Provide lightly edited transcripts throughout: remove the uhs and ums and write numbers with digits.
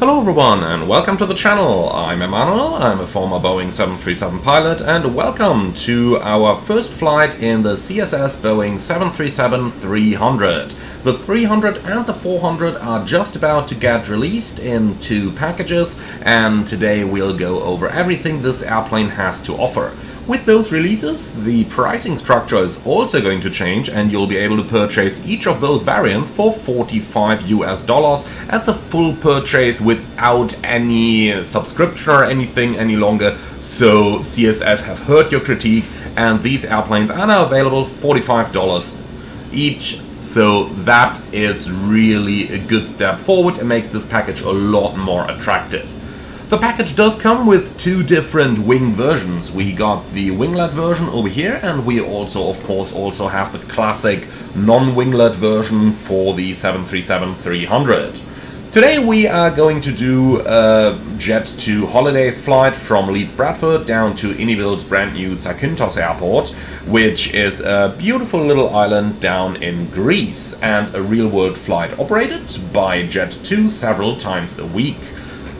Hello everyone and welcome to the channel. I'm Emmanuel, I'm a former Boeing 737 pilot, and welcome to our first flight in the CSS Boeing 737-300. The 300 and the 400 are just about to get released in two packages, and today we'll go over everything this airplane has to offer. With those releases, the pricing structure is also going to change, and you'll be able to purchase each of those variants for $45 US as a full purchase without any subscription or anything any longer. So CSS have heard your critique, and these airplanes are now available $45 each. So that is really a good step forward and makes this package a lot more attractive. The package does come with two different wing versions. We got the winglet version over here, and we also, of course, have the classic non-winglet version for the 737-300. Today we are going to do a Jet2 holidays flight from Leeds, Bradford down to Innyville's brand new Zakynthos airport, which is a beautiful little island down in Greece, and a real-world flight operated by Jet2 several times a week.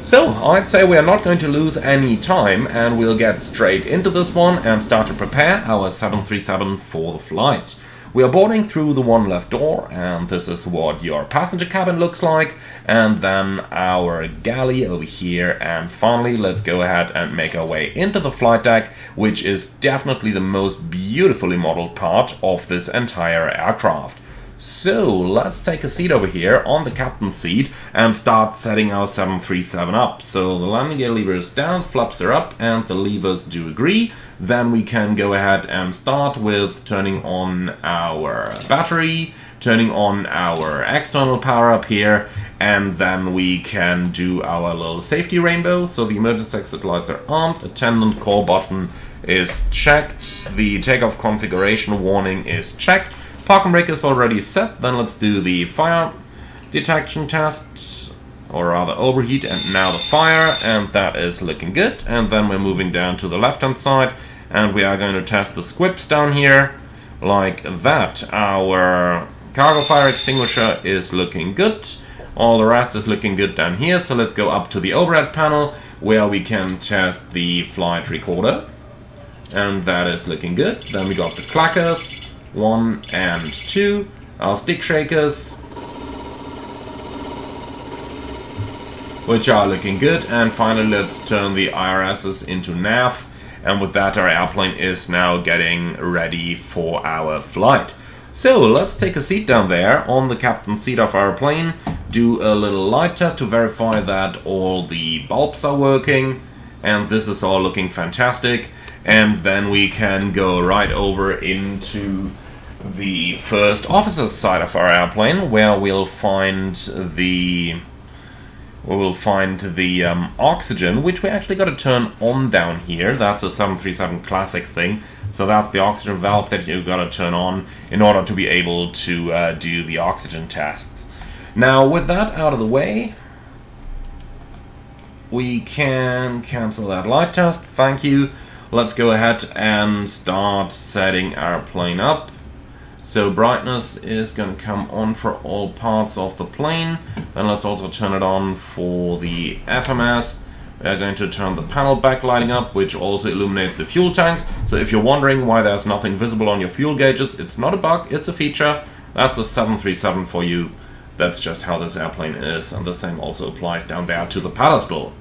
So, I'd say we are not going to lose any time, and we'll get straight into this one and start to prepare our 737 for the flight. We are boarding through the one left door, and this is what your passenger cabin looks like, and then our galley over here, and finally let's go ahead and make our way into the flight deck, which is definitely the most beautifully modeled part of this entire aircraft. So let's take a seat over here on the captain's seat and start setting our 737 up. So the landing gear lever is down, flaps are up, and the levers do agree. Then we can go ahead and start with turning on our battery, turning on our external power up here, and then we can do our little safety rainbow. So the emergency exit lights are armed, attendant call button is checked, the takeoff configuration warning is checked. Parking brake is already set. Then let's do the fire detection tests, or rather overheat, and now the fire, and that is looking good. And then we're moving down to the left hand side, and we are going to test the squips down here like that. Our cargo fire extinguisher is looking good, all the rest is looking good down here. So let's go up to the overhead panel where we can test the flight recorder, and that is looking good. Then we got the clackers 1 and 2, our stick shakers, which are looking good, and finally let's turn the IRSs into nav, and with that our airplane is now getting ready for our flight. So let's take a seat down there on the captain's seat of our plane, do a little light test to verify that all the bulbs are working, and this is all looking fantastic. And then we can go right over into the first officer's side of our airplane, where we'll find the oxygen, which we actually got to turn on down here. That's a 737 classic thing. So that's the oxygen valve that you've got to turn on in order to be able to do the oxygen tests. Now, with that out of the way, we can cancel that light test. Thank you. Let's go ahead and start setting our plane up. So brightness is going to come on for all parts of the plane. Then let's also turn it on for the FMS. We're going to turn the panel backlighting up, which also illuminates the fuel tanks. So if you're wondering why there's nothing visible on your fuel gauges, it's not a bug, it's a feature. That's a 737 for you. That's just how this airplane is, and the same also applies down there to the pedestal.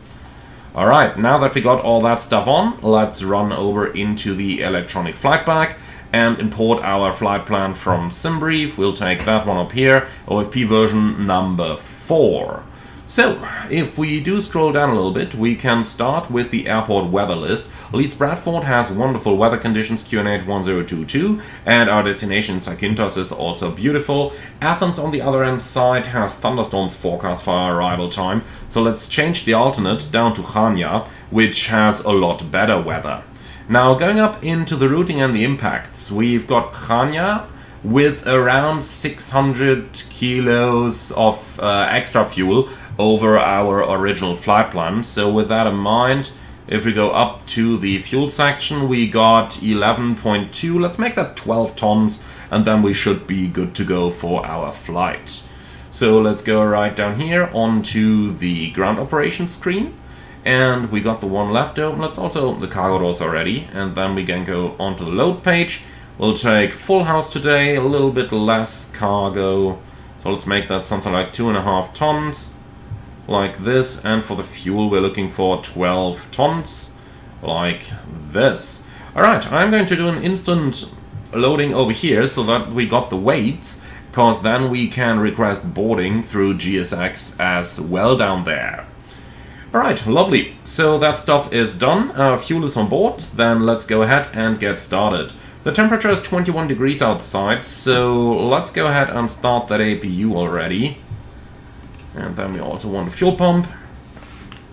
Alright, now that we got all that stuff on, let's run over into the electronic flight bag and import our flight plan from SimBrief. We'll take that one up here, OFP version number 4. So, if we do scroll down a little bit, we can start with the airport weather list. Leeds Bradford has wonderful weather conditions, QNH 1022, and our destination Zakynthos is also beautiful. Athens, on the other hand side, has thunderstorms forecast for our arrival time, so let's change the alternate down to Chania, which has a lot better weather. Now, going up into the routing and the impacts, we've got Chania with around 600 kilos of extra fuel over our original flight plan. So with that in mind, if we go up to the fuel section, we got 11.2, let's make that 12 tons, and then we should be good to go for our flight. So So let's go right down here onto the ground operations screen. And we got the one left open. Let's also open the cargo doors already. And then we can go onto the load page. We'll take full house today, a little bit less cargo. So let's make that something like 2.5 tons. Like this. And for the fuel, we're looking for 12 tons. Like this. Alright, I'm going to do an instant loading over here so that we got the weights, because then we can request boarding through GSX as well down there. Alright, lovely. So that stuff is done. Fuel is on board. Then let's go ahead and get started. The temperature is 21 degrees outside, so let's go ahead and start that APU already. And then we also want a fuel pump.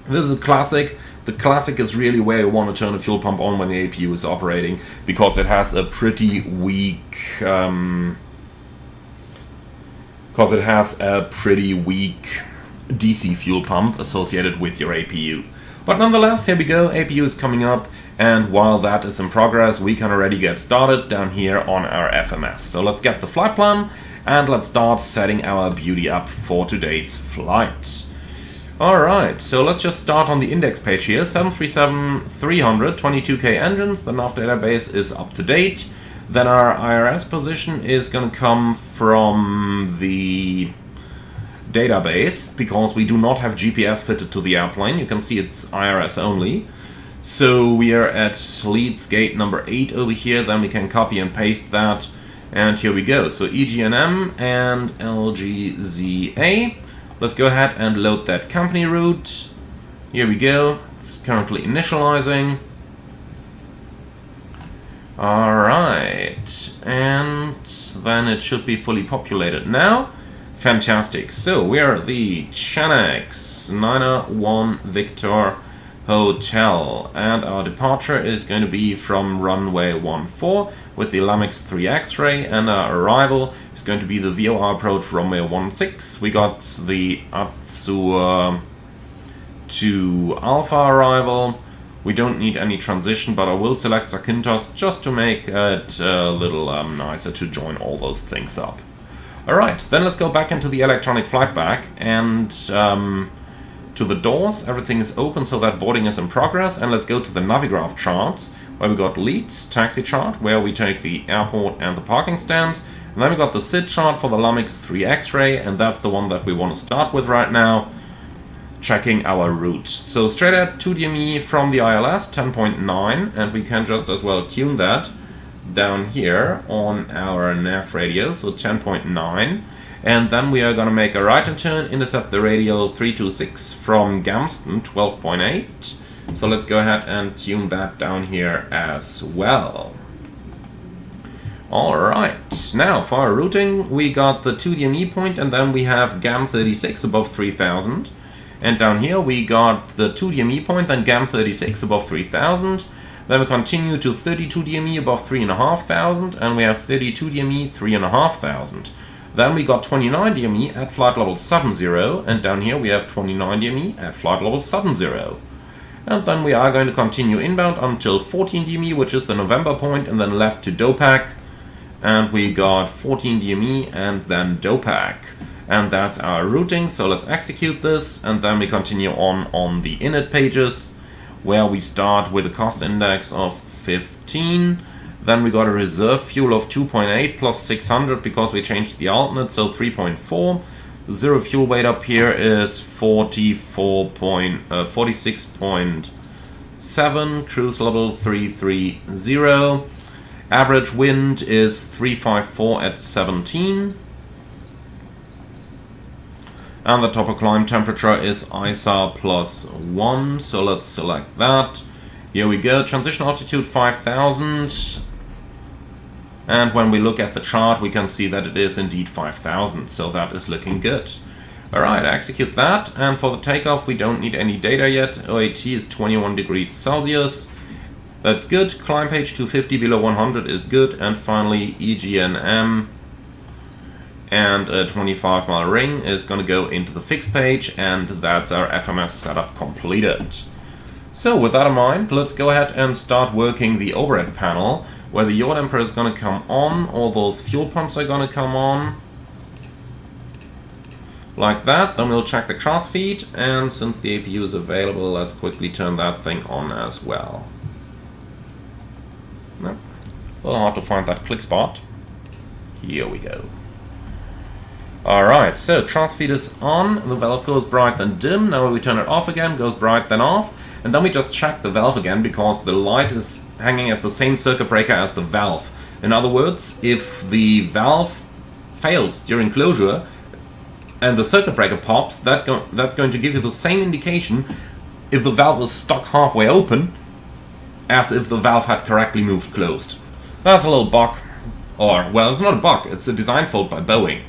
This is a classic. The classic is really where you want to turn the fuel pump on when the APU is operating, because it has a pretty weak DC fuel pump associated with your APU. But nonetheless, here we go, APU is coming up, and while that is in progress, we can already get started down here on our FMS. So let's get the flight plan, and let's start setting our beauty up for today's flight. Alright, so let's just start on the index page here. 737-300, 22K engines, the nav database is up to date. Then our IRS position is going to come from the database, because we do not have GPS fitted to the airplane. You can see it's IRS only. So we are at Leeds gate number 8 over here. Then we can copy and paste that, and here we go. So EGNM and LGZA. Let's go ahead and load that company route. Here we go. It's currently initializing. Alright, and then it should be fully populated now. Fantastic. So we are the Chanex 901 Victor Hotel, and our departure is going to be from runway 14 with the Lamix 3 X-ray, and our arrival is going to be the VOR approach runway 16. We got the Atsu 2 Alpha arrival. We don't need any transition, but I will select Zakynthos just to make it a little nicer to join all those things up. Alright, then let's go back into the electronic flight bag, and to the doors, everything is open so that boarding is in progress, and let's go to the Navigraph charts, where we got Leeds taxi chart, where we take the airport and the parking stands, and then we got the SID chart for the Lamix 3 X-ray, and that's the one that we want to start with right now, checking our route. So straight at 2 DME from the ILS, 10.9, and we can just as well tune that down here on our nav radio, so 10.9. And then we are going to make a right turn, intercept the radial 326 from Gamston, 12.8. So let's go ahead and tune that down here as well. Alright, now for our routing, we got the 2 DME point, and then we have GAM 36 above 3000. And down here we got the 2 DME point, then GAM 36 above 3000. Then we continue to 32 DME above 3500, and we have 32 DME 3500. Then we got 29 DME at flight level 70, and down here we have 29 DME at flight level 70. And then we are going to continue inbound until 14 DME, which is the November point, and then left to Dopak. And we got 14 DME and then Dopak. And that's our routing, so let's execute this, and then we continue on the init pages, where we start with a cost index of 15. Then we got a reserve fuel of 2.8 plus 600 because we changed the alternate, so 3.4. The zero fuel weight up here is 46.7, cruise level 330. Average wind is 354 at 17. And the topper climb temperature is ISA +1, so let's select that. Here we go, transition altitude 5000. And when we look at the chart, we can see that it is indeed 5000, so that is looking good. Alright, execute that, and for the takeoff we don't need any data yet. OAT is 21 degrees Celsius. That's good. Climb page 250 below 100 is good, and finally EGNM and a 25-mile ring is going to go into the fix page, and that's our FMS setup completed. So with that in mind, let's go ahead and start working the overhead panel, where the yaw damper is going to come on, all those fuel pumps are going to come on. Like that. Then we'll check the crossfeed, and since the APU is available, let's quickly turn that thing on as well. No. A little hard to find that click spot. Here we go. Alright, so crossfeed is on, the valve goes bright then dim, now when we turn it off again, goes bright then off, and then we just check the valve again because the light is hanging at the same circuit breaker as the valve. In other words, if the valve fails during closure and the circuit breaker pops, that's going to give you the same indication if the valve is stuck halfway open as if the valve had correctly moved closed. That's a little bug, or, well, it's not a bug, it's a design fault by Boeing.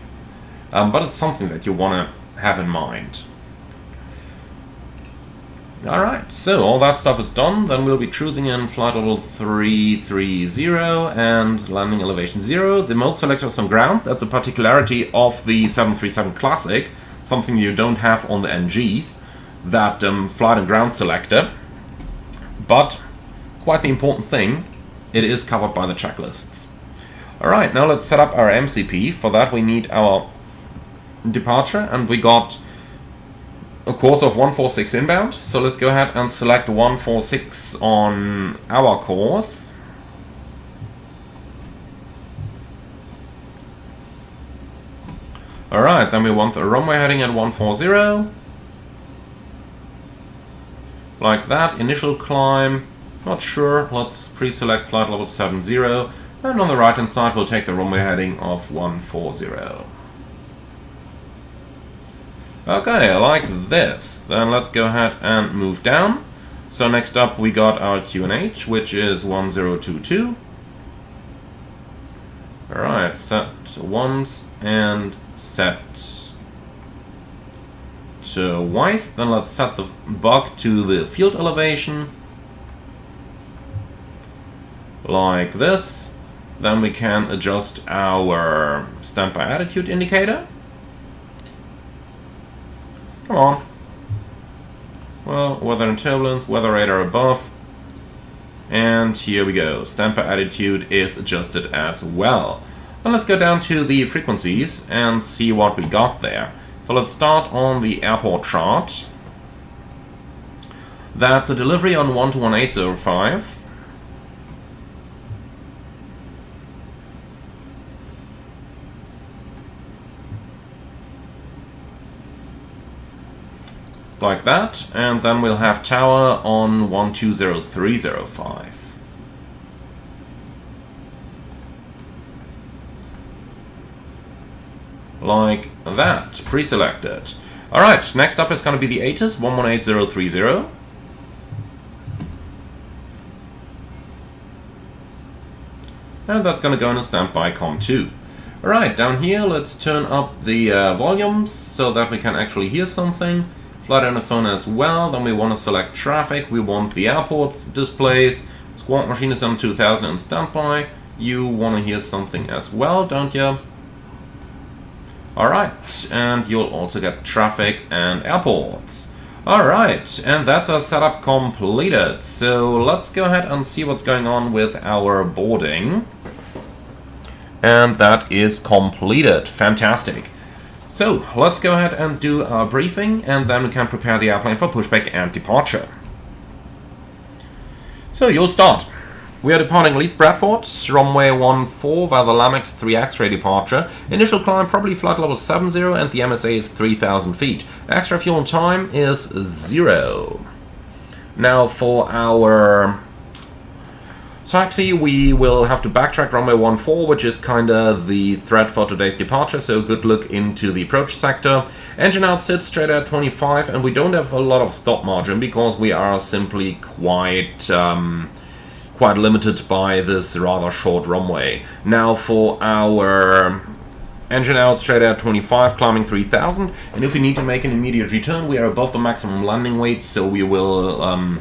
But it's something that you want to have in mind. Alright, so all that stuff is done. Then we'll be cruising in flight level 330 and landing elevation 0. The mode selector is on ground. That's a particularity of the 737 Classic, something you don't have on the NGs, that flight and ground selector. But, quite the important thing, it is covered by the checklists. Alright, now let's set up our MCP. For that we need our departure, and we got a course of 146 inbound, so let's go ahead and select 146 on our course. Alright, then we want the runway heading at 140. Like that. Initial climb, not sure, let's pre-select flight level 70, and on the right hand side we'll take the runway heading of 140. Okay, like this. Then let's go ahead and move down. So next up we got our QNH, which is 1022. Alright, set once and set twice. Then let's set the bug to the field elevation. Like this. Then we can adjust our standby attitude indicator. Come on. Well, weather and turbulence, weather radar above. And here we go. Standby attitude is adjusted as well. Now let's go down to the frequencies and see what we got there. So let's start on the airport chart. That's a delivery on 121805. Like that, and then we'll have tower on 120305. Like that, pre-selected. Alright, next up is going to be the Asus 118030. And that's going to go in a standby COM2. Alright, down here let's turn up the volumes so that we can actually hear something. Flight interphone as well. Then we want to select traffic. We want the airport displays. Squawk machine is on 2000 and standby. You want to hear something as well, don't you? Alright, and you'll also get traffic and airports. Alright, and that's our setup completed. So let's go ahead and see what's going on with our boarding. And that is completed. Fantastic. So, let's go ahead and do our briefing, and then we can prepare the airplane for pushback and departure. So, you'll start. We are departing Leeds Bradford, runway 14 via the Lamex 3 X-ray departure. Initial climb probably flight level 70, and the MSA is 3000 feet. Extra fuel and time is 0. Now, for our taxi, we will have to backtrack runway 14, which is kinda the threat for today's departure, so good look into the approach sector. Engine out sits straight at 25, and we don't have a lot of stop margin because we are simply quite limited by this rather short runway. Now for our engine out straight at 25, climbing 3000, and if we need to make an immediate return, we are above the maximum landing weight, so we will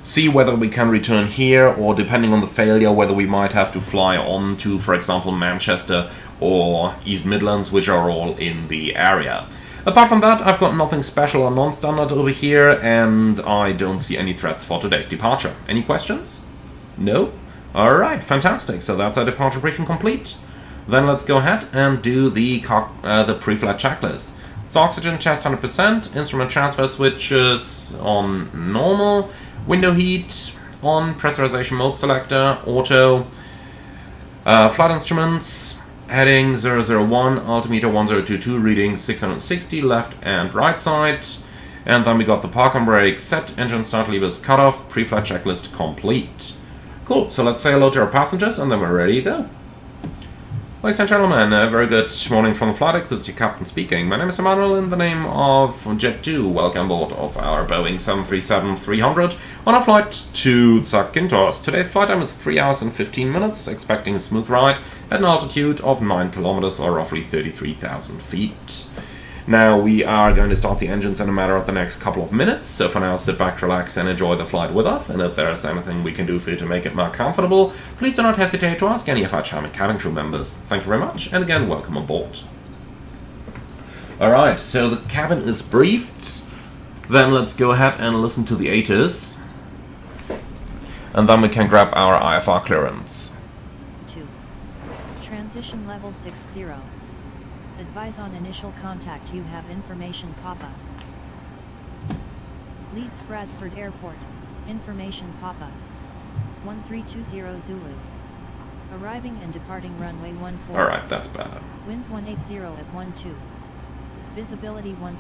see whether we can return here, or depending on the failure, whether we might have to fly on to, for example, Manchester or East Midlands, which are all in the area. Apart from that, I've got nothing special or non-standard over here, and I don't see any threats for today's departure. Any questions? No? Alright, fantastic. So that's our departure briefing complete. Then let's go ahead and do the pre-flight checklist. So oxygen test 100%, instrument transfer switches on normal, window heat on, pressurization mode selector, auto, flight instruments, heading 001, altimeter 1022, reading 660, left and right side. And then we got the park and brake set, engine start levers cut off, pre-flight checklist complete. Cool, so let's say hello to our passengers and then we're ready to go. Ladies and gentlemen, a very good morning from the flight deck. This is your captain speaking. My name is Emmanuel in the name of Jet2. Welcome aboard of our Boeing 737-300 on our flight to Zakynthos. Today's flight time is 3 hours and 15 minutes, expecting a smooth ride at an altitude of 9 kilometers or roughly 33,000 feet. Now we are going to start the engines in a matter of the next couple of minutes, so for now sit back, relax and enjoy the flight with us, and if there is anything we can do for you to make it more comfortable, please do not hesitate to ask any of our charming cabin crew members. Thank you very much, and again, welcome aboard. Alright, so the cabin is briefed, then let's go ahead and listen to the ATIS, and then we can grab our IFR clearance. 2. Transition level 60. Advise on initial contact, you have information pop-up. Leeds Bradford Airport, information pop-up. 1320 Zulu. Arriving and departing runway 14. Alright, that's better. Wind 180 at 12. Visibility 10.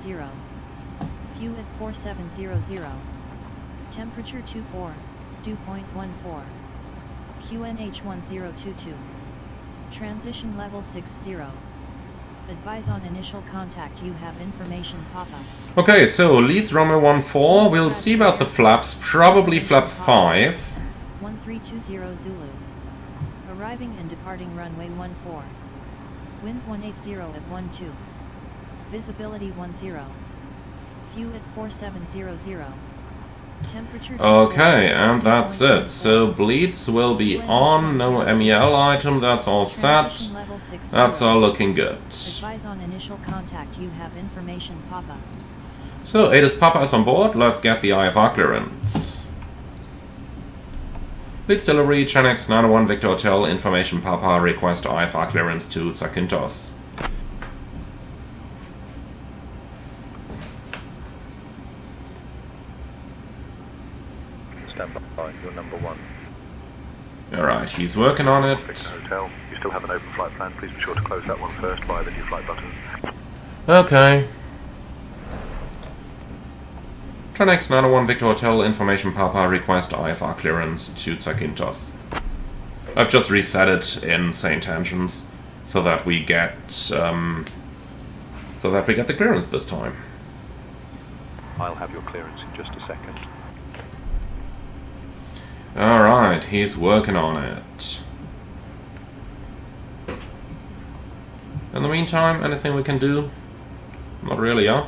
View at 4700. Temperature 24, dew point 14. QNH 1022. Transition level 60. Advise on initial contact, you have information pop-up. Okay, so Leeds Romeo 14, we'll see about the flaps, probably flaps 5. 1320 Zulu. Arriving and departing runway 14. Wind 180 at 12. Visibility 10. View at 4700. Temperature. Okay, and that's it. So bleeds will be on, no MEL item, that's all set. That's all looking good. Advise on initial contact, you have information pop-up. So ATIS Papa is on board, let's get the IFR clearance. Leeds delivery, Chenex 901 Victor Hotel, information Papa, request IFR clearance to Zakynthos. Stand by, you're number 1. Alright, he's working on it. Hotel, you still have an open flight plan, please be sure to close that one first via the new flight button. Okay. Chenex 901 Victor Hotel, information Papa, request IFR clearance to Zakynthos. I've just reset it in St. Engines so that we get the clearance this time. I'll have your clearance in just a second. Alright, he's working on it. In the meantime, anything we can do? Not really, huh?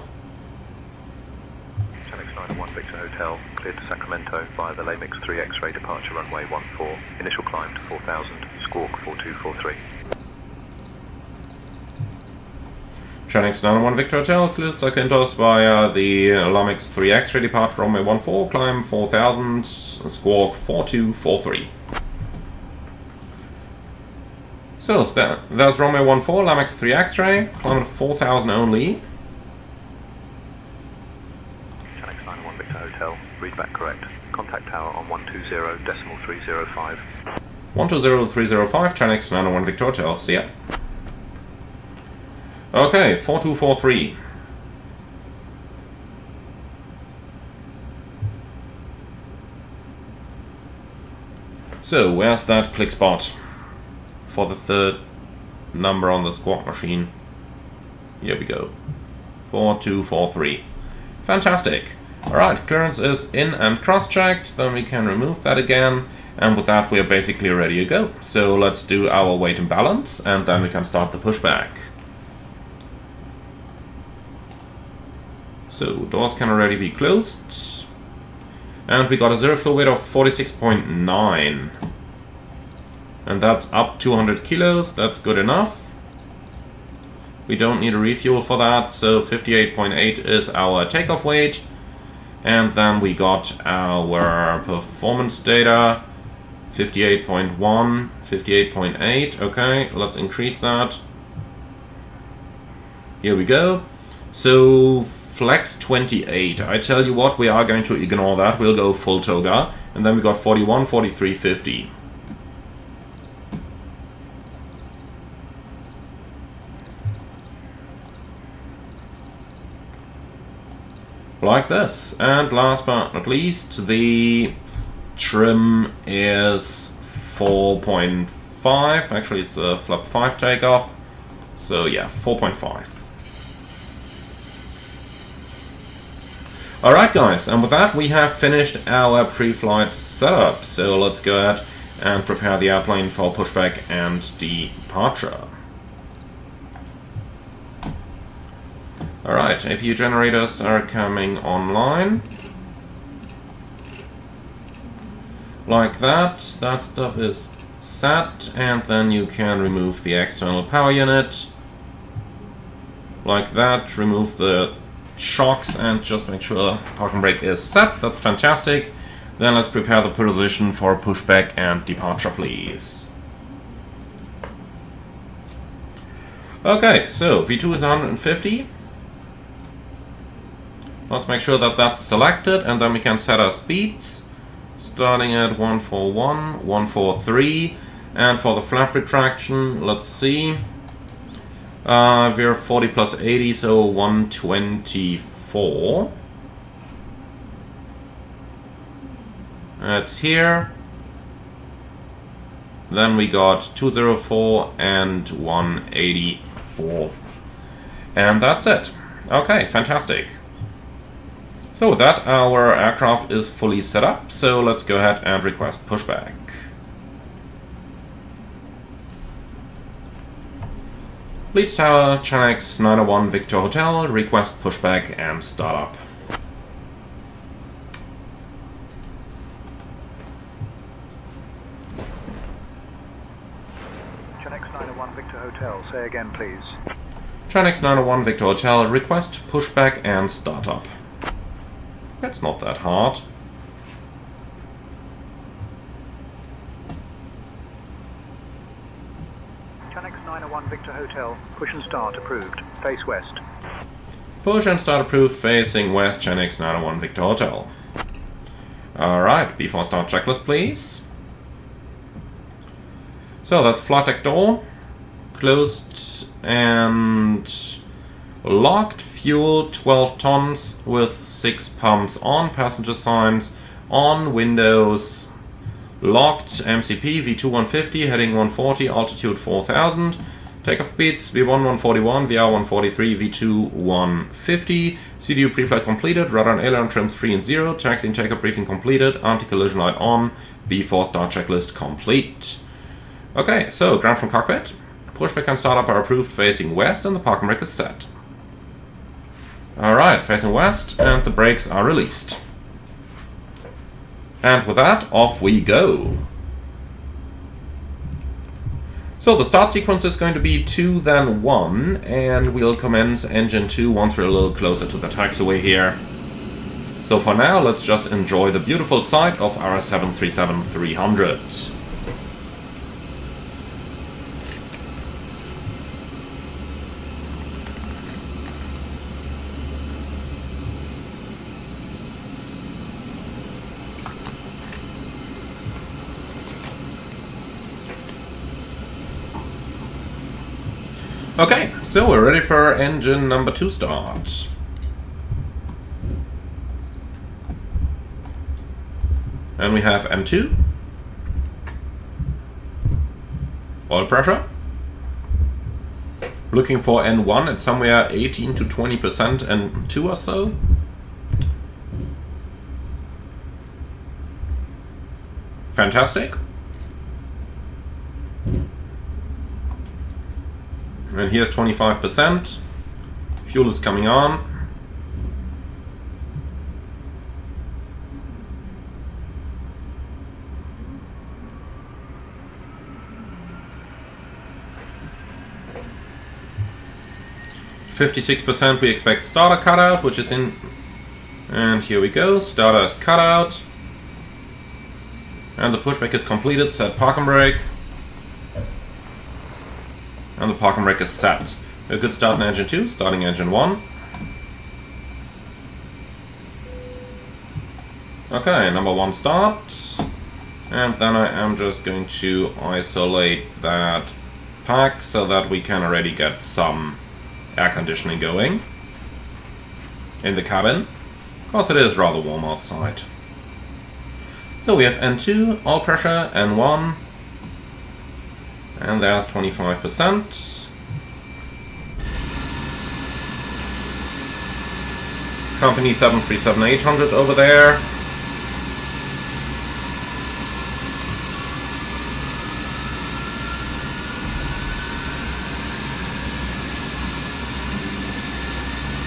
Chenex 901 Victor Hotel, cleared to Sacramento via the Lamix 3 X-ray departure runway 14, initial climb to 4000, squawk 4243. Chenex 901 Victor Hotel, cleared Zakynthos via the Lamix 3 X-ray departure runway 14, climb 4000, squawk 4243. So there's Romeo 14, Lamix 3 X-ray, climb 4000 only. Chenex 901 Victor Hotel, read back correct. Contact tower on 120.305. 120.305, Chenex 901 Victor Hotel, see ya. Okay, 4243. So, where's that click spot for the third number on the squawk machine? Here we go. 4243. Fantastic. Alright, clearance is in and cross-checked, then we can remove that again, and with that we are basically ready to go. So let's do our weight and balance, and then we can start the pushback. So, doors can already be closed. And we got a zero fuel weight of 46.9. And that's up 200 kilos, that's good enough. We don't need a refuel for that, so 58.8 is our takeoff weight. And then we got our performance data, 58.1, 58.8, okay, let's increase that. Here we go. So flex 28. I tell you what, we are going to ignore that. We'll go full toga. And then we got 41, 43, 50. Like this. And last but not least, the trim is 4.5. Actually, it's a flap 5 takeoff. So yeah, 4.5. Alright guys, and with that we have finished our pre-flight setup. So let's go ahead and prepare the airplane for pushback and departure. Alright, APU generators are coming online. Like that. That stuff is set, and then you can remove the external power unit. Like that, remove the shocks and just make sure parking brake is set. That's fantastic. Then let's prepare the position for pushback and departure, please. Okay, so V2 is 150. Let's make sure that that's selected, and then we can set our speeds. Starting at 141, 143, and for the flap retraction, let's see. We're 40 plus 80, so 124. That's here. Then we got 204 and 184. And that's it. Okay, fantastic. So with that, our aircraft is fully set up, so let's go ahead and request pushback. Leeds Tower, Chanex 901 Victor Hotel, request pushback and startup. Chanex 901 Victor Hotel, say again please. Chanex 901 Victor Hotel, request pushback and startup. That's not that hard. Chanex 901 Victor Hotel, push and start approved, face west. Push and start approved, facing west, Chanex 901 Victor Hotel. Alright, before start checklist please. So that's flight deck door, closed and locked. Fuel 12 tons with 6 pumps on, passenger signs on, windows locked, MCP V2 150, heading 140, altitude 4000, takeoff speeds V1 141, VR 143, V2 150, CDU preflight completed, radar and aileron trims 3 and 0, taxi and takeoff briefing completed, anti-collision light on, before start checklist complete. Okay, so ground from cockpit, pushback and startup are approved facing west, and the parking brake is set. Alright, facing west, and the brakes are released. And with that, off we go. So the start sequence is going to be 2 then 1, and we'll commence engine 2 once we're a little closer to the taxiway here. So for now, let's just enjoy the beautiful sight of our 737-300. Okay, so we're ready for engine number 2 start. And we have M2. Oil pressure. Looking for N1 at somewhere 18 to 20% and 2 or so. Fantastic. And here's 25%. Fuel is coming on. %, we expect starter cutout, which is in. And here we go. Starter is cut out. And the pushback is completed. Set parking brake. And the parking brake is set. A good start in engine 2, starting engine 1. Okay, number 1 start. And then I am just going to isolate that pack so that we can already get some air conditioning going in the cabin, because it is rather warm outside. So we have N2, all pressure, N1, and there's 25%. Company 737-800 over there.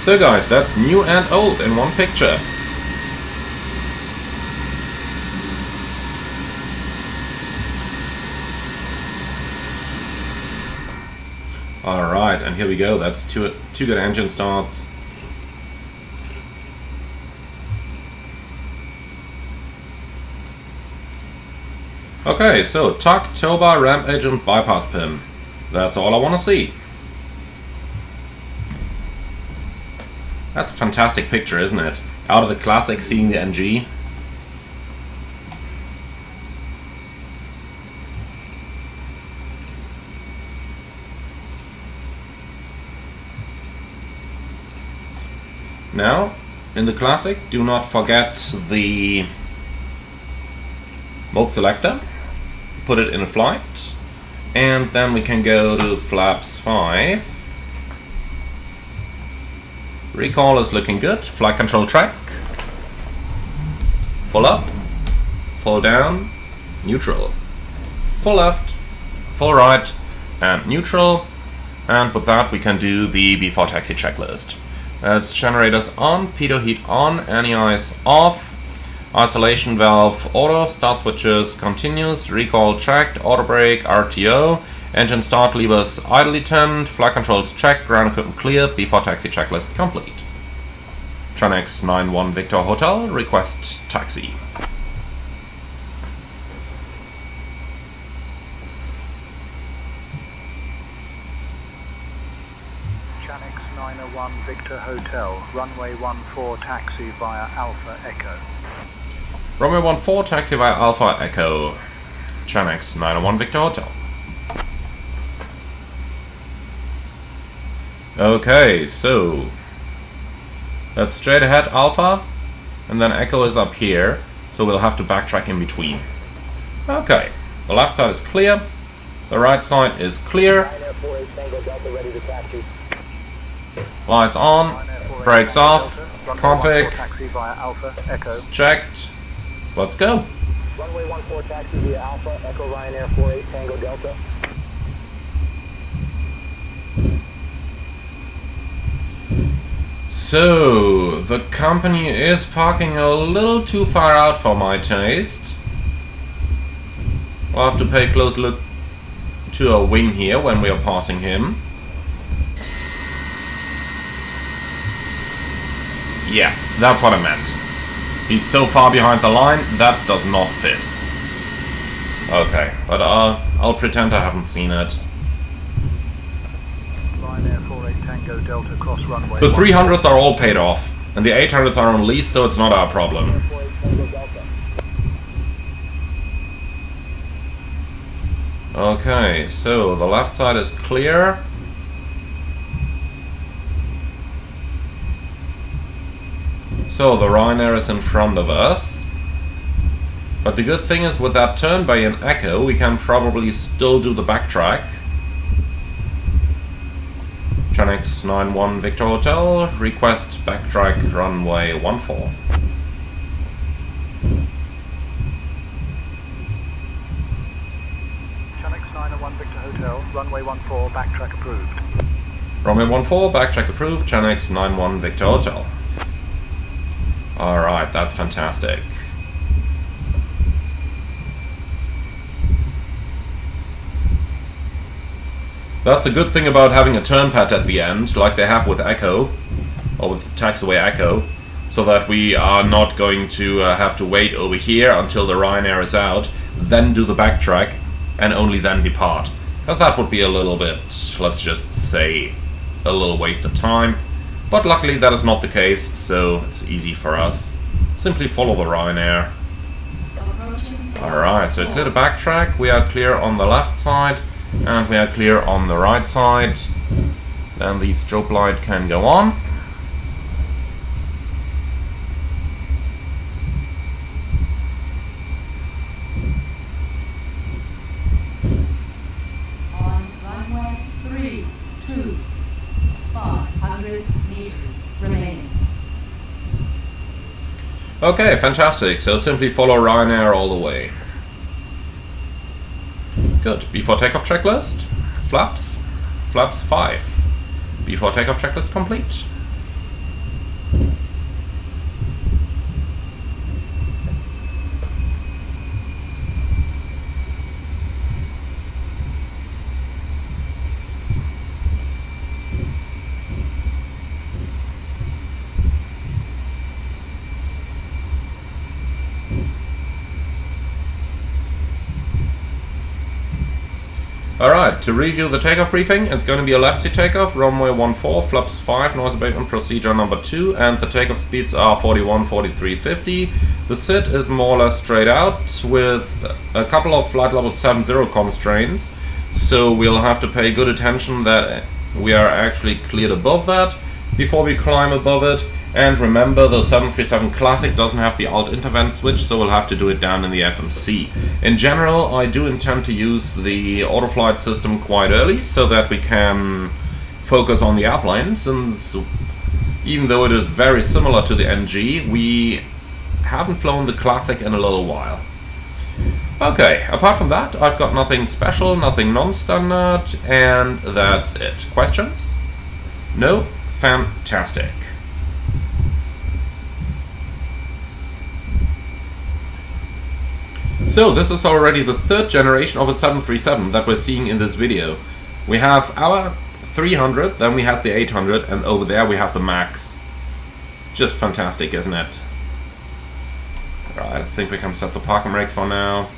So guys, that's new and old in one picture. Alright, and here we go. That's two good engine starts. Okay, so tuck, tow bar, ramp agent, bypass pin. That's all I want to see. That's a fantastic picture, isn't it? Out of the classic, seeing the NG. Now, in the classic, do not forget the mode selector. Put it in a flight. And then we can go to flaps 5. Recall is looking good. Flight control track. Full up. Full down. Neutral. Full left. Full right. And neutral. And with that we can do the before taxi checklist. That's generators on, pitot heat on, anti-ice off, isolation valve auto, start switches continuous, recall checked, auto brake, RTO. Engine start levers idly turned, flight controls checked, ground equipment clear, before taxi checklist complete. Tranex 91 Victor Hotel, request taxi. Tranex 901 Victor Hotel, runway 14 taxi via Alpha Echo. Runway 14 taxi via Alpha Echo. Tranex 901 Victor Hotel. Okay, so that's straight ahead Alpha, and then Echo is up here, so we'll have to backtrack in between. Okay, the left side is clear, the right side is clear. Lights on, brakes off, config, checked. Let's go. Runway 14 taxi via Alpha, Echo Ryanair 48 Tango Delta. So, the company is parking a little too far out for my taste. We'll have to pay a close look to our wing here when we are passing him. Yeah, that's what I meant. He's so far behind the line, that does not fit. Okay, but I'll pretend I haven't seen it. The 300s are all paid off, and the 800s are on lease, so it's not our problem. Okay, so the left side is clear. So the Ryanair is in front of us. But the good thing is with that turn by an Echo, we can probably still do the backtrack. Tranex 91 Victor Hotel, request backtrack runway 14. Tranex 901 Victor Hotel, runway 14, backtrack approved. Runway 14, backtrack approved, Tranex 91 Victor Hotel. Alright, that's fantastic. That's the good thing about having a turn pad at the end, like they have with Echo, or with Taxiway Echo, so that we are not going to have to wait over here until the Ryanair is out, then do the backtrack, and only then depart. Because that would be a little bit, let's just say, a little waste of time. But luckily that is not the case, so it's easy for us. simply follow the Ryanair. Alright, so clear the backtrack, we are clear on the left side, and we are clear on the right side. Then the strobe light can go on. On runway 32, 500 meters remaining. Okay, fantastic. So simply follow Ryanair all the way. Good. Before takeoff checklist. Flaps. Flaps 5. Before takeoff checklist complete. Alright, to review the takeoff briefing, it's going to be a left seat takeoff, runway 14, flaps 5, noise abatement procedure number 2, and the takeoff speeds are 41, 43, 50. The SID is more or less straight out, with a couple of flight level 70 constraints, so we'll have to pay good attention that we are actually cleared above that before we climb above it. And remember, the 737 Classic doesn't have the alt intervent switch, so we'll have to do it down in the FMC. In general, I do intend to use the autoflight system quite early, so that we can focus on the airplane, since even though it is very similar to the NG, we haven't flown the Classic in a little while. Okay, apart from that, I've got nothing special, nothing non-standard, and that's it. Questions? No? Fantastic. So this is already the third generation of a 737 that we're seeing in this video. We have our 300, then we had the 800, and over there we have the Max. Just fantastic, isn't it? Right, I think we can set the parking brake for now.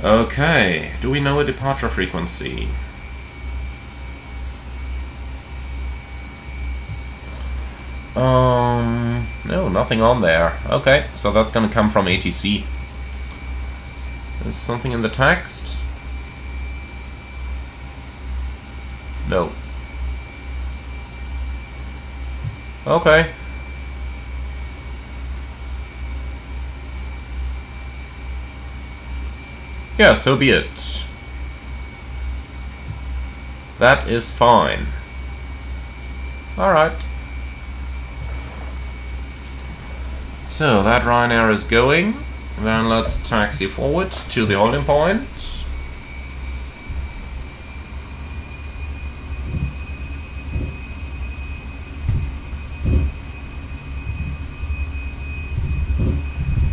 Okay, do we know a departure frequency? No, nothing on there. Okay, so that's gonna come from ATC. There's something in the text? No. Okay. Yeah, so be it. That is fine. Alright. So that Ryanair is going. Then let's taxi forward to the holding point.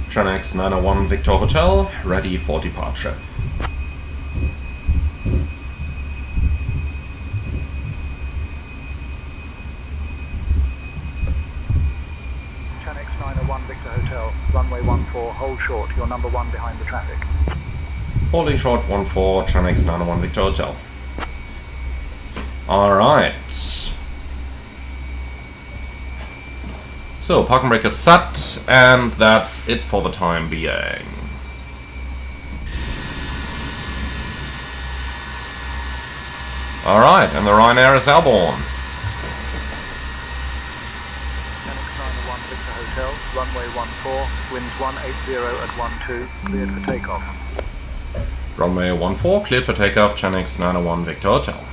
Tranex 901 Victor Hotel, ready for departure. Victor Hotel, runway 14, hold short, you're number 1 behind the traffic. Holding short 14, Tranex 901 Victor Hotel. Alright. So, parking brake is set, and that's it for the time being. Alright, and the Ryanair is airborne. Runway 14, winds 180 at 12, cleared for takeoff. Runway 14, cleared for takeoff, Tranex 901 Victor Hotel.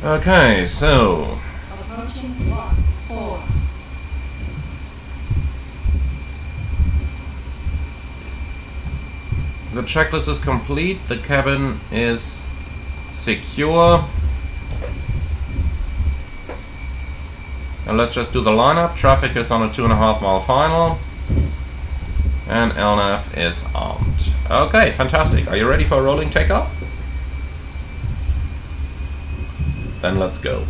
Okay, so... Approaching 14. The checklist is complete, the cabin is secure. And let's just do the lineup. Traffic is on a 2.5 mile final. And LNAV is armed. Okay, fantastic. Are you ready for a rolling takeoff? Then let's go.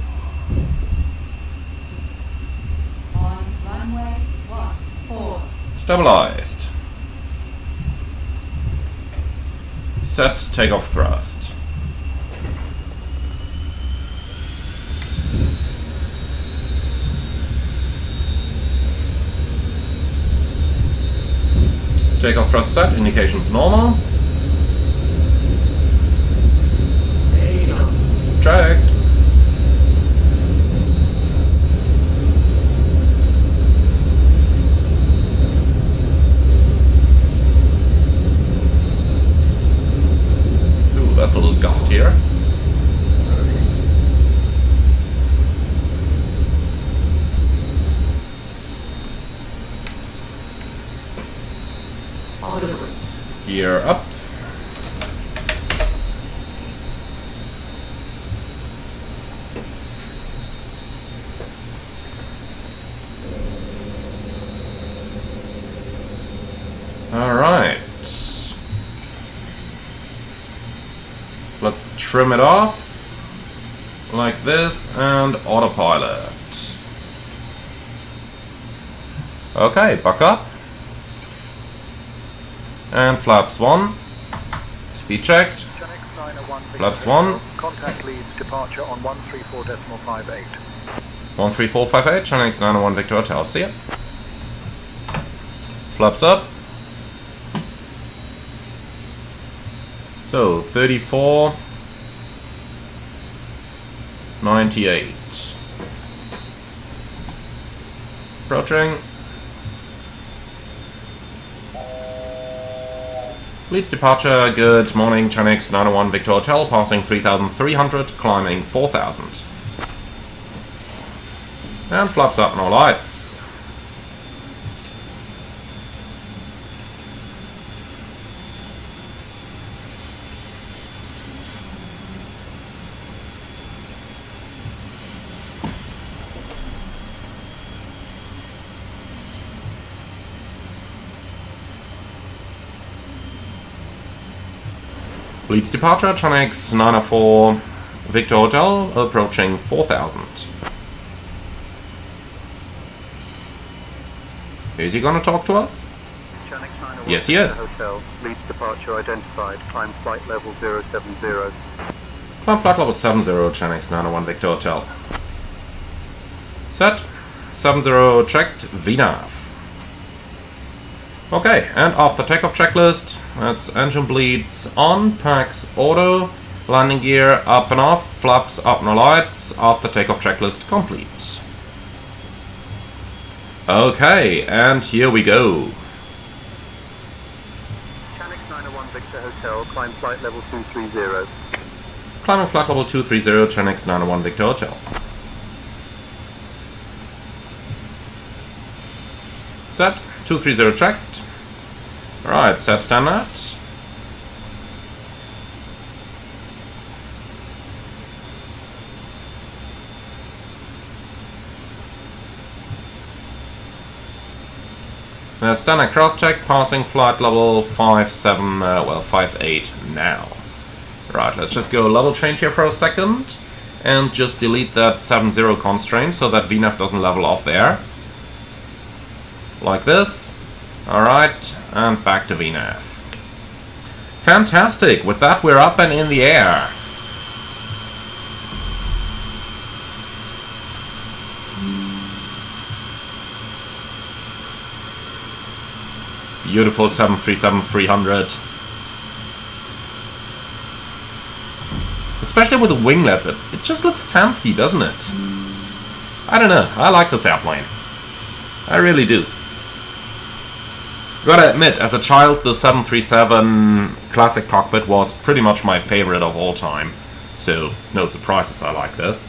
On runway 14. Stabilized. Set takeoff thrust. Takeoff thrust set, indications normal. Checked. Ooh, that's a little gust here. Gear up. Alright. Let's trim it off. Like this, and autopilot. Okay, buck up. And flaps 1. Speed checked. Flaps 1. Contact Leeds, departure on 134.58. 13458, Channel X 901 Victor Hotel. See ya. Flaps up. So 34.98. Approaching. Leeds departure, good morning, Channel X 901 Victor Hotel, passing 3,300, climbing 4,000. And flaps up, no lights. Leeds departure, Channel X 904 Victor Hotel, approaching 4,000. Is he gonna talk to us? Yes, he is. Hotel, Leeds departure identified, climb flight level 070. Climb flight level 70, Channel X 901 Victor Hotel. Set, 70 checked, VNAV. Okay, and after takeoff checklist, that's engine bleeds on, packs auto, landing gear up and off, flaps up no lights, after takeoff checklist complete. Okay, and here we go. Channel 901 Victor Hotel, climb flight level 230. Climbing flight level 230, Channel X 901 Victor Hotel. Set, 230 checked. Right, set standard. Standard cross check, passing flight level 58 now. Right, let's just go level change here for a second and just delete that 70 constraint so that VNAV doesn't level off there. Like this. Alright, and back to VNAV. Fantastic! With that, we're up and in the air. Beautiful 737-300. Especially with the winglets, it just looks fancy, doesn't it? I don't know, I like this airplane. I really do. Gotta admit, as a child, the 737 Classic Cockpit was pretty much my favorite of all time. So, no surprises, I like this.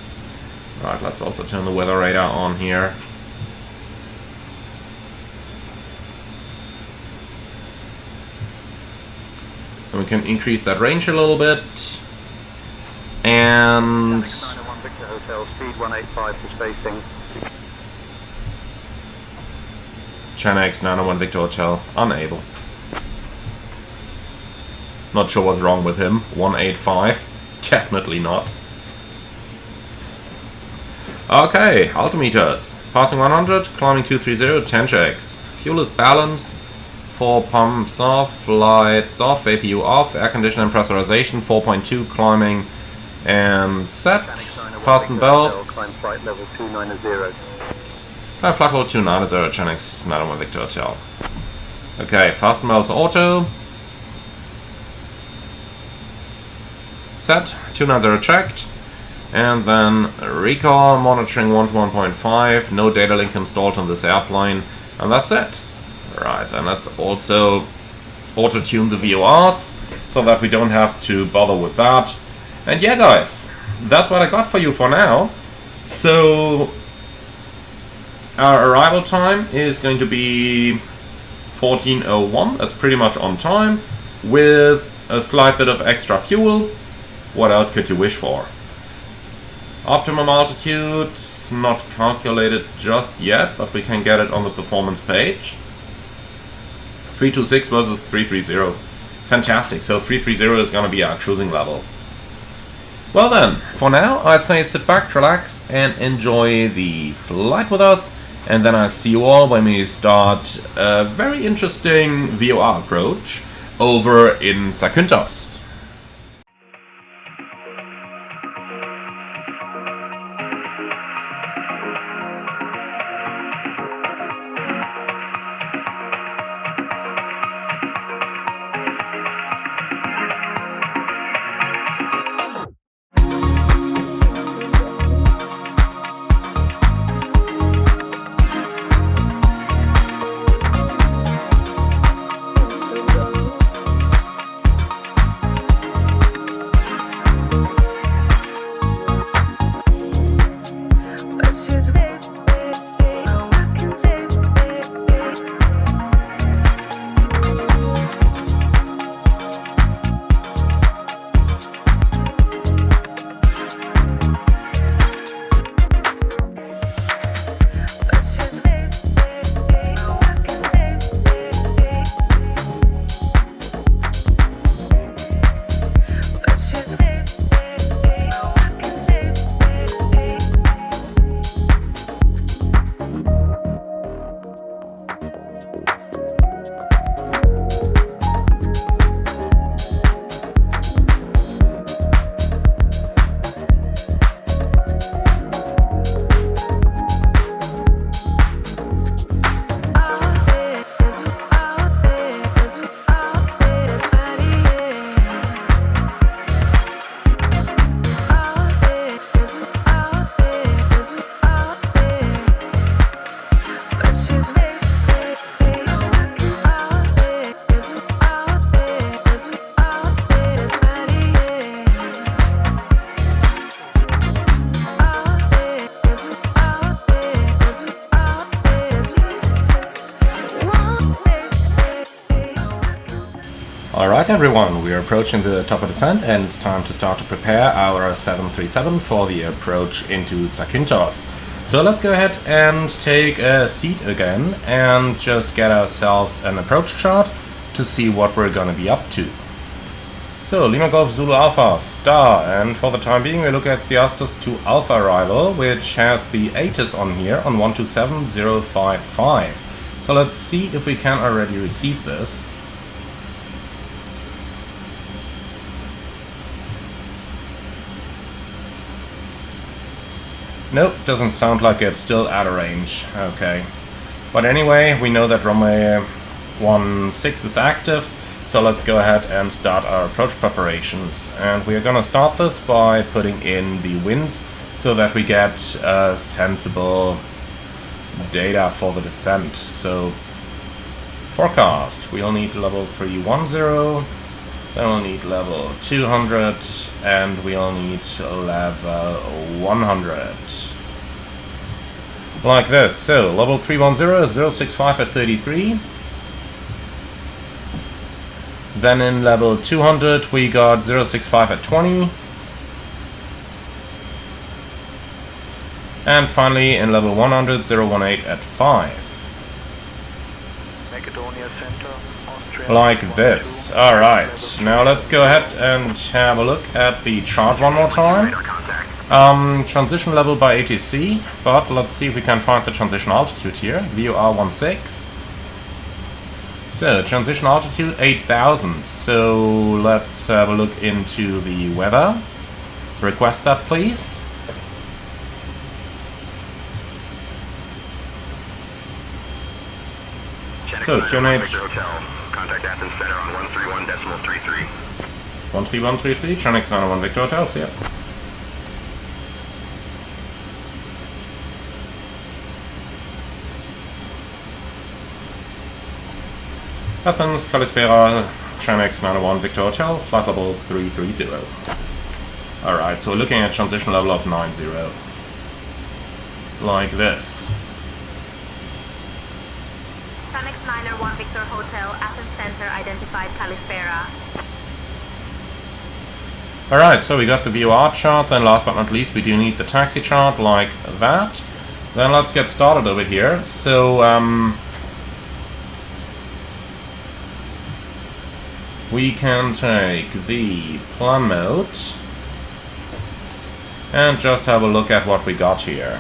Right, let's also turn the weather radar on here. And we can increase that range a little bit. And... 901 Victor Hotel, speed 185 for spacing. Channel X 901 Victor Hotel, unable. Not sure what's wrong with him. 185, definitely not. Okay, altimeters. Passing 100, climbing 230, 10 checks. Fuel is balanced. 4 pumps off, lights off, APU off, air conditioning and pressurization, 4.2 climbing and set. Fasten belts. Climb flight level 290. Flight level 290, Channel X 901 Victor Hotel. Okay, fast melts auto. Set, 290 checked. And then recall, monitoring 1 to 1.5, no data link installed on this airplane, and that's it. Right, and let's also auto-tune the VORs, so that we don't have to bother with that. And yeah guys, that's what I got for you for now. So, our arrival time is going to be 14:01, that's pretty much on time, with a slight bit of extra fuel. What else could you wish for? Optimum altitude, not calculated just yet, but we can get it on the performance page. 326 versus 330. Fantastic, so 330 is going to be our cruising level. Well then, for now, I'd say sit back, relax, and enjoy the flight with us. And then I'll see you all when we start a very interesting VOR approach over in Zakynthos. Alright everyone, we are approaching the top of the descent and it's time to start to prepare our 737 for the approach into Zakynthos. So let's go ahead and take a seat again and just get ourselves an approach chart to see what we're gonna be up to. So Lima Golf Zulu Alpha Star, and for the time being we look at the Asus 2 Alpha arrival, which has the ATIS on here on 127055. So let's see if we can already receive this. Nope, doesn't sound like it's still out of range. Okay. But anyway, we know that runway 16 is active, so let's go ahead and start our approach preparations. And we are gonna start this by putting in the winds so that we get sensible data for the descent. So, forecast, we'll need level 310, then we'll need level 200, and we'll need level 100. Like this. So, level 310 is 065 at 33. Then in level 200 we got 065 at 20. And finally in level 100, 018 at 5. Like this. Alright, now let's go ahead and have a look at the chart one more time. Transition level by ATC, but let's see if we can find the transition altitude here. VOR 16. So, transition altitude 8000. So, let's have a look into the weather. Request that, please. So, QNH Contact Athens Center on 131.33. 13133, Chenix 901 Victor Hotel, see ya. Athens, Kalispera, Chenix 901 Victor Hotel, flight level 330. Alright, so we're looking at transition level of 90. Like this. Chenix 901 Victor Hotel, Athens Center identified Kalispera. Alright, so we got the VOR chart, then last but not least we do need the taxi chart like that. Then let's get started over here. So, we can take the plan mode and just have a look at what we got here.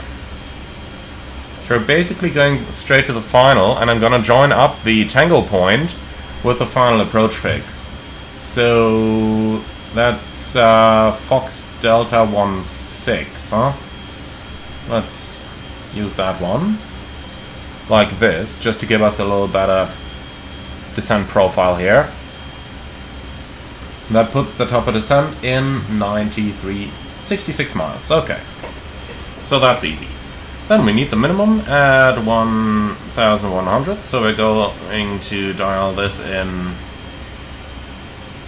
So we're basically going straight to the final, and I'm gonna join up the tango point with the final approach fix. So that's Fox Delta 16, huh? Let's use that one. Like this, just to give us a little better descent profile here. That puts the top of descent in 66 miles. Okay. So that's easy. Then we need the minimum at 1,100. So we're going to dial this in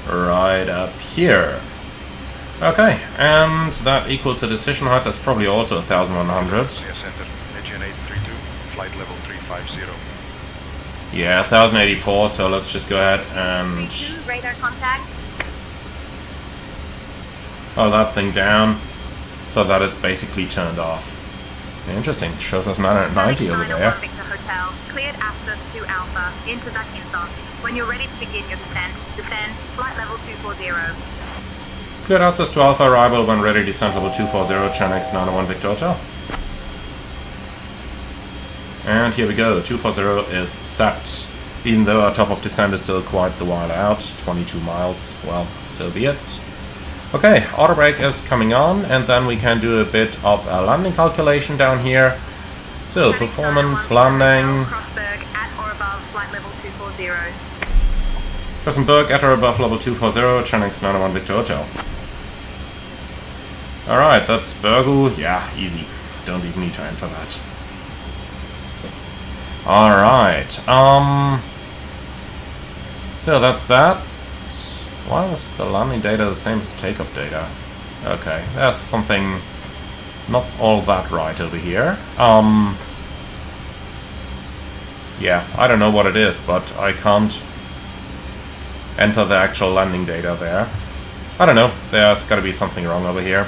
right up here. Okay, and that equals a decision height that's probably also 1,100. Flight level 350. Yeah, 1,084, so let's just go ahead and... Radar contact. Oh, that thing down, so that it's basically turned off. Interesting, it shows us 990 over there. Victor Hotel, cleared Asus 2 Alpha, into Zakynthos. When you're ready to begin your descent, flight level 240. Cleared Asus 2 Alpha, arrival when ready, descent level 240, Chenix 901 Victor Hotel. And here we go, 240 is set. Even though our top of descent is still quite the while out, 22 miles, well, so be it. Okay, auto brake is coming on, and then we can do a bit of a landing calculation down here. So, performance, landing. Crossberg at or above flight level 240. Crossberg at or above level 240, Chenix 901 Victor Hotel. Alright, that's Burgu. Yeah, easy. Don't even need to enter that. Alright, so that's that. Why is the landing data the same as takeoff data? Okay, there's something not all that right over here. Yeah, I don't know what it is, but I can't enter the actual landing data there. I don't know, there's gotta be something wrong over here.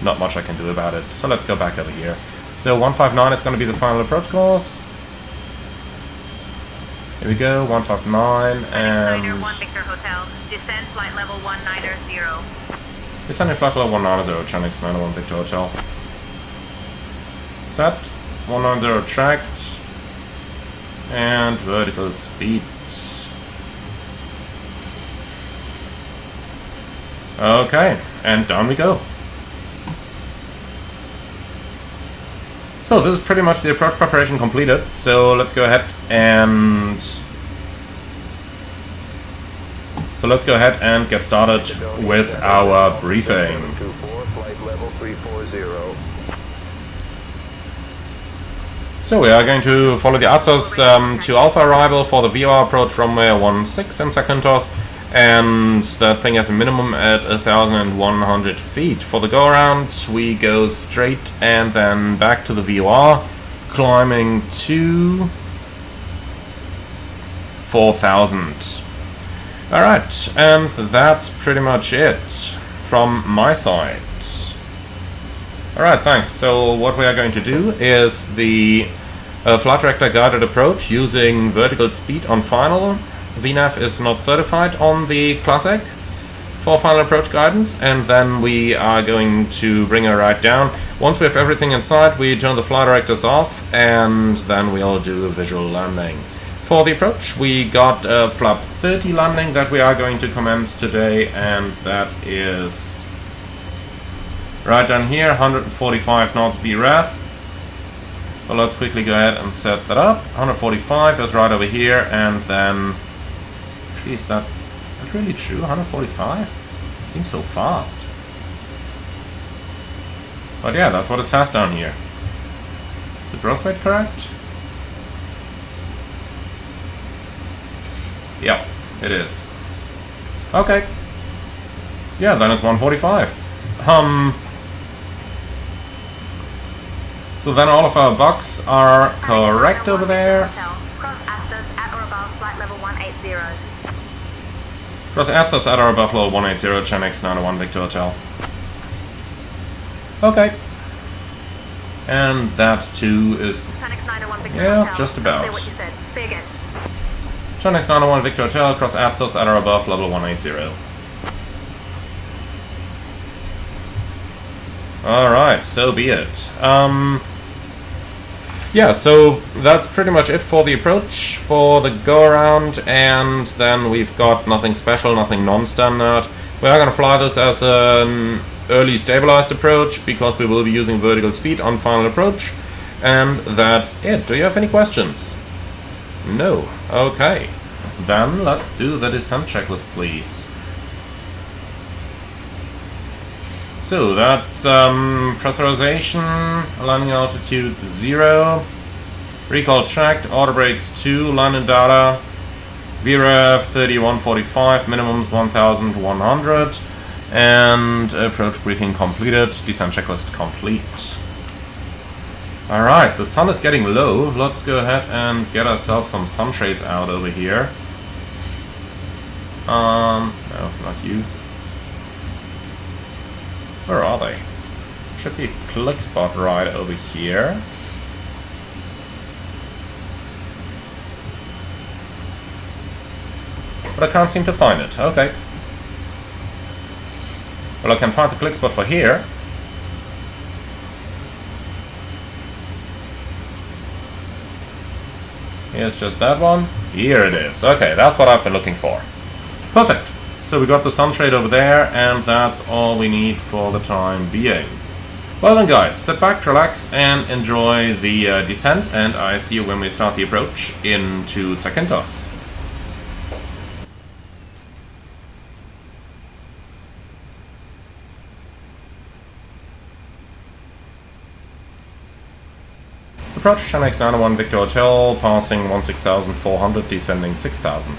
Not much I can do about it, so let's go back over here. So 159 is gonna be the final approach course. Here we go, 159, and... 1 Victor Hotel, descend flight level 190. Descending flight level 190, Chenix 901 Victor Hotel. Set, 190 tracked, and vertical speed. Okay, and down we go. So this is pretty much the approach preparation completed, so let's go ahead and get started with our briefing. So we are going to follow the Asus 2 Alpha arrival for the VOR approach runway 16 in Zakynthos, and that thing has a minimum at 1,100 feet. For the go around we go straight and then back to the VOR, climbing to 4,000. Alright, and that's pretty much it from my side. Alright, thanks. So what we are going to do is the flight director guided approach using vertical speed on final. VNAV is not certified on the Classic for final approach guidance, and then we are going to bring her right down. Once we have everything inside, we turn the flight directors off, and then we'll do a visual landing. For the approach, we got a flap 30 landing that we are going to commence today, and that is right down here, 145 knots VREF. Well, let's quickly go ahead and set that up. 145 is right over here, and then... Geez, is that really true? 145? Seems so fast. But yeah, that's what it says down here. Is the gross weight correct? Yeah, it is. Okay. Yeah, then it's 145. So then all of our bugs are correct over there. Cross Asus at or above flight level 180. Cross Asus at or above level 180, Gen X 901 Victor Hotel. Okay. And that too is... Yeah, just about. Gen X 901 Victor Hotel, cross Asus at or above level 180. Alright, so be it. Yeah, so that's pretty much it for the approach, for the go-around, and then we've got nothing special, nothing non-standard. We are going to fly this as an early stabilized approach, because we will be using vertical speed on final approach, and that's it. Do you have any questions? No. Okay. Then let's do the descent checklist, please. So that's pressurization, landing altitude 0, recall checked, auto brakes 2, landing data, VREF 3145, minimums 1100, and approach briefing completed, descent checklist complete. Alright, the sun is getting low. Let's go ahead and get ourselves some sunshades out over here. No, not you. Where are they? Should be a click spot right over here. But I can't seem to find it. Okay. Well, I can find the click spot for here. Here's just that one. Here it is. Okay, that's what I've been looking for. Perfect. So we got the sunshade over there, and that's all we need for the time being. Well then guys, sit back, relax, and enjoy the descent, and I see you when we start the approach into Zakynthos. Approach Gen X 901 Victor Hotel, passing 16,400, descending 6,000.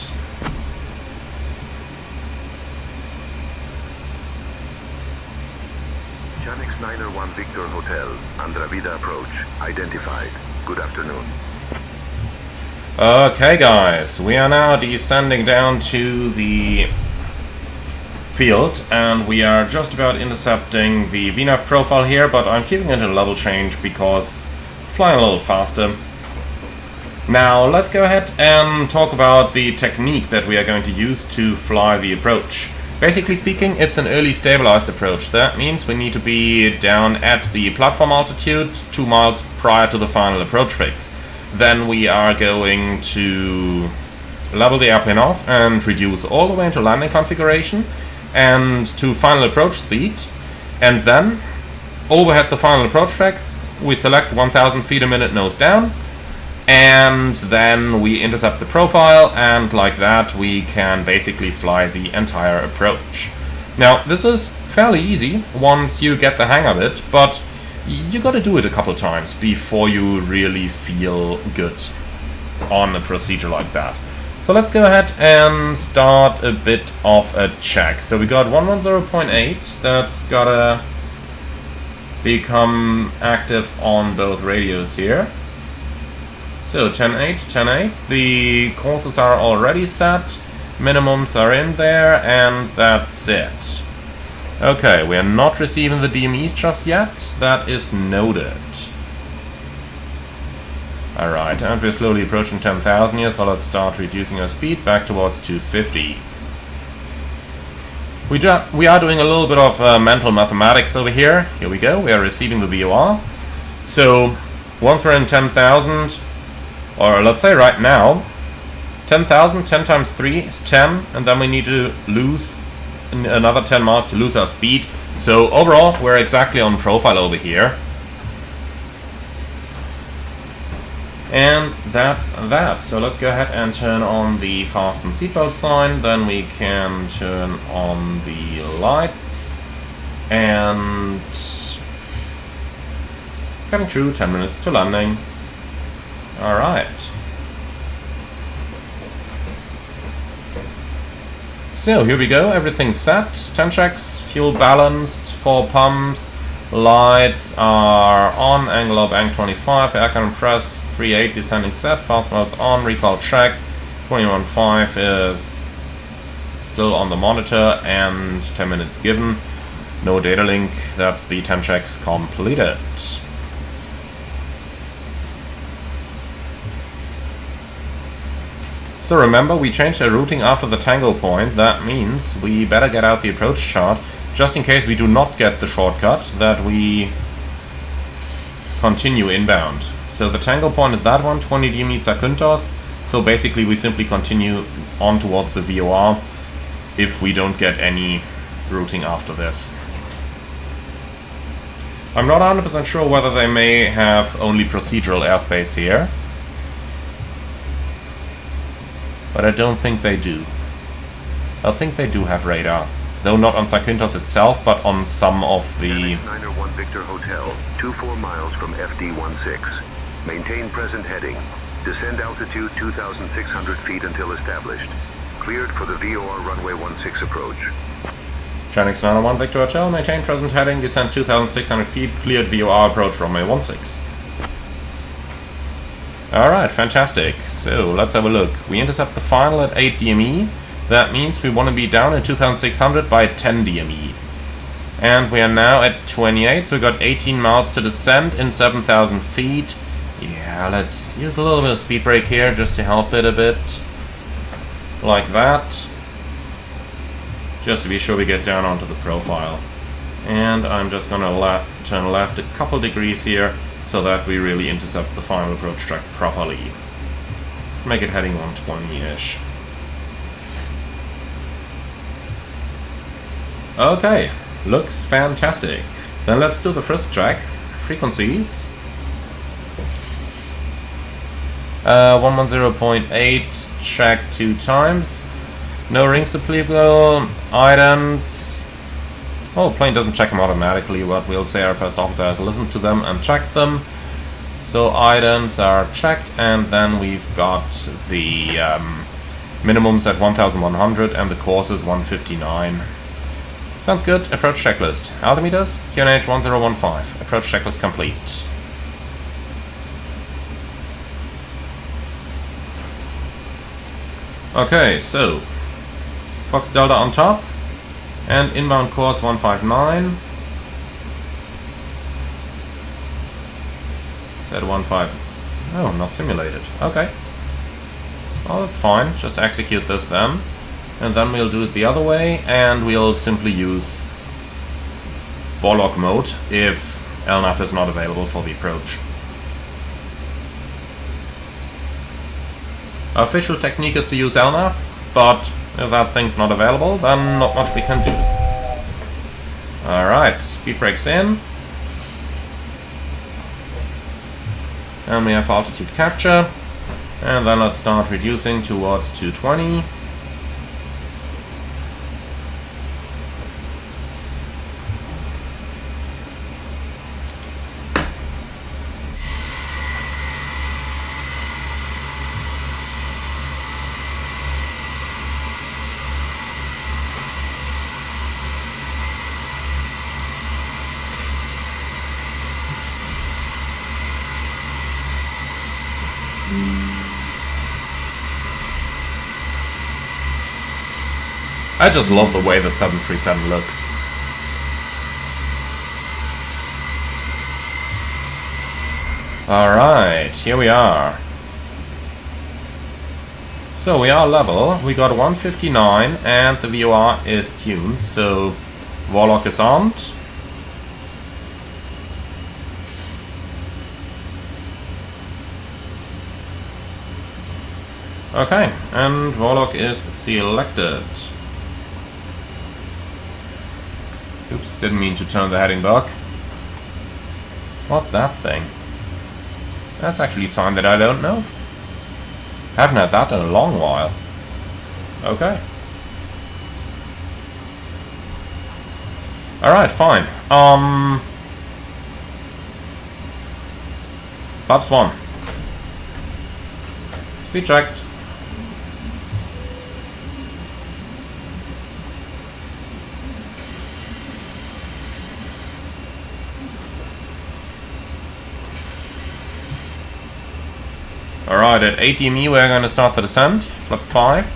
Gen X 901 Victor Hotel, Andra Vida approach, identified. Good afternoon. Okay guys, we are now descending down to the field, and we are just about intercepting the VNAV profile here, but I'm keeping it in level change because flying a little faster. Now let's go ahead and talk about the technique that we are going to use to fly the approach. Basically speaking, it's an early stabilized approach. That means we need to be down at the platform altitude 2 miles prior to the final approach fix. Then we are going to level the airplane off and reduce all the way into landing configuration and to final approach speed, and then overhead the final approach fix. We select 1,000 feet a minute nose down, and then we intercept the profile, and like that we can basically fly the entire approach. Now this is fairly easy once you get the hang of it, but you gotta do it a couple times before you really feel good on a procedure like that. So let's go ahead and start a bit of a check. So we got 110.8, that's gotta become active on both radios here. So 10.8, 10.8, the courses are already set, minimums are in there, and that's it. Okay, we are not receiving the DMEs just yet, that is noted. Alright, and we're slowly approaching 10,000 here, so let's start reducing our speed back towards 250. We are doing a little bit of mental mathematics over here. Here we go, we are receiving the VOR. So, once we're in 10,000, or let's say right now, 10,000, 10 times 3 is 10, and then we need to lose another 10 miles to lose our speed. So overall, we're exactly on profile over here. And that's that. So let's go ahead and turn on the fasten seatbelt sign. Then we can turn on the lights. And coming through, 10 minutes to landing. Alright. So here we go, everything's set. 10 checks, fuel balanced, 4 pumps. Lights are on, angle of angle 25, air cannon press, 3.8 descending set, fast mode's on, recall check, 21.5 is still on the monitor, and 10 minutes given. No data link, that's the 10 checks completed. So remember, we changed the routing after the tango point. That means we better get out the approach chart, just in case we do not get the shortcut, that we continue inbound. So the tango point is that one, 20 DME Zakynthos. So basically we simply continue on towards the VOR if we don't get any routing after this. I'm not 100% sure whether they may have only procedural airspace here, but I don't think they do. I think they do have radar, though not on Zakynthos itself, but on some of the... 901 Victor Hotel, 24 miles from FD16. Maintain present heading. Descend altitude 2,600 feet until established. Cleared for the VOR runway 16 approach. Genix 901 Victor Hotel, maintain present heading, descend 2,600 feet, cleared VOR approach runway 16. Alright, fantastic. So, let's have a look. We intercept the final at 8 DME. That means we want to be down at 2,600 by 10 DME. And we are now at 28, so we got 18 miles to descend in 7,000 feet. Yeah, let's use a little bit of speed brake here just to help it a bit. Like that. Just to be sure we get down onto the profile. And I'm just gonna turn left a couple degrees here, so that we really intercept the final approach track properly. Make it heading 120-ish. Okay, looks fantastic. Then let's do the first track. Frequencies. 110.8, check 2 times. No rings applicable. Items. Oh, the plane doesn't check them automatically, but we'll say our first officer has listened to them and checked them. So items are checked, and then we've got the minimums at 1,100 and the courses 159. Sounds good. Approach checklist. Altimeters, QNH 1015. Approach checklist complete. Okay, so Fox Delta on top, and inbound course 159. Said 15. Oh, not simulated. Okay. Well, that's fine. Just execute this then. And then we'll do it the other way, and we'll simply use Warlock mode if LNAV is not available for the approach. Our official technique is to use LNAV, but if that thing's not available, then not much we can do. Alright, speed brakes in. And we have altitude capture. And then let's start reducing towards 220. I just love the way the 737 looks. Alright, here we are. So we are level, we got 159 and the VOR is tuned, so Warlock is armed. Okay, and Warlock is selected. Oops, didn't mean to turn the heading back. What's that thing? That's actually a sign that I don't know. Haven't had that in a long while. Okay. Alright, fine. Flaps 1. Speed checked. Alright, at 8 DME we're going to start the descent. Flaps 5.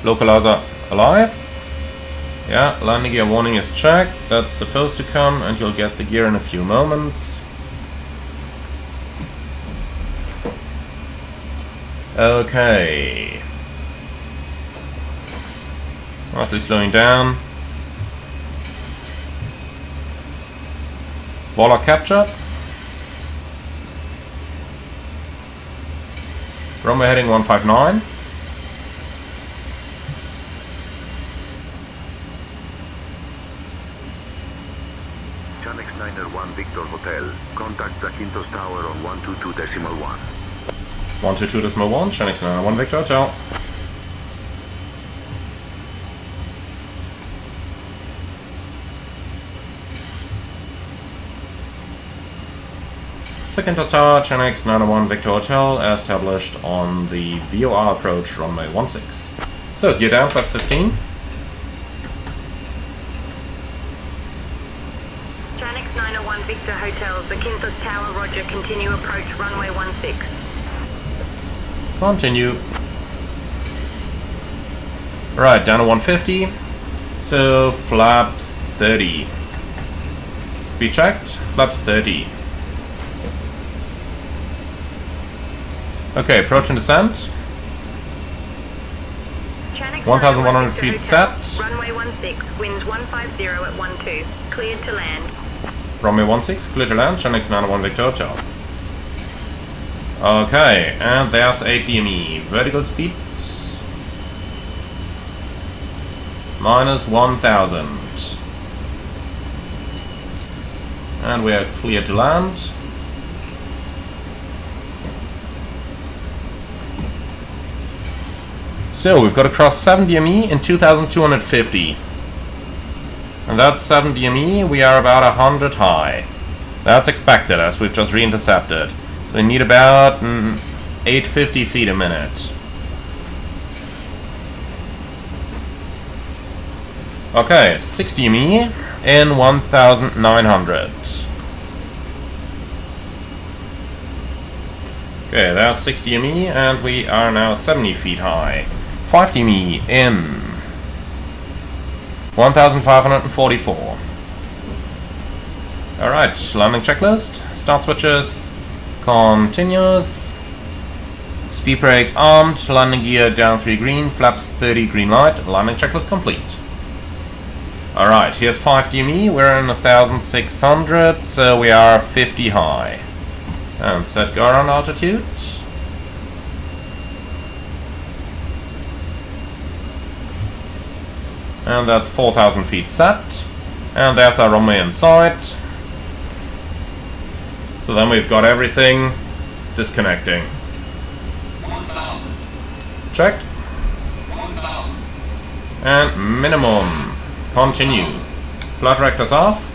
Localizer alive. Yeah, landing gear warning is checked. That's supposed to come, and you'll get the gear in a few moments. Okay. Nicely slowing down. Warlock capture. Runway heading 159. Channel 901 Victor Hotel. Contact Zakynthos Tower on 122.1. 122.1, Chinix 901 Victor Hotel. Zakynthos Tower, Chinix 901 Victor Hotel, established on the VOR approach runway 16. So, gear down, flaps 15. Janix 901 Victor Hotel, Zakynthos Tower, roger, continue approach runway 16. Continue. Right, down to 150. So, flaps 30. Speed checked, flaps 30. Okay, approach and descent. 1,100 feet set. Runway 16, winds 150 at 12, cleared to land. Runway 16, clear to land, Chinix 901 Victor Hotel. Okay, and there's 8 DME. Vertical speed minus 1,000. And we are clear to land. So we've got to cross 7 DME in 2,250. And that's 7 DME, we are about 100 high. That's expected as we've just re-intercepted. So we need about 850 feet a minute. Okay, 6 DME in 1,900. Okay, that's 6 DME and we are now 70 feet high. 5 DME in 1,544. Alright, landing checklist. Start switches. Continuous. Speed brake armed. Landing gear down 3 green. Flaps 30 green light. Landing checklist complete. Alright, here's 5 DME. We're in 1,600, so we are 50 high. And set go around altitude. And that's 4,000 feet set. And that's our runway in sight. So then we've got everything disconnecting. 1,000. Checked. 1,000. And minimum. Continue. Flight directors off.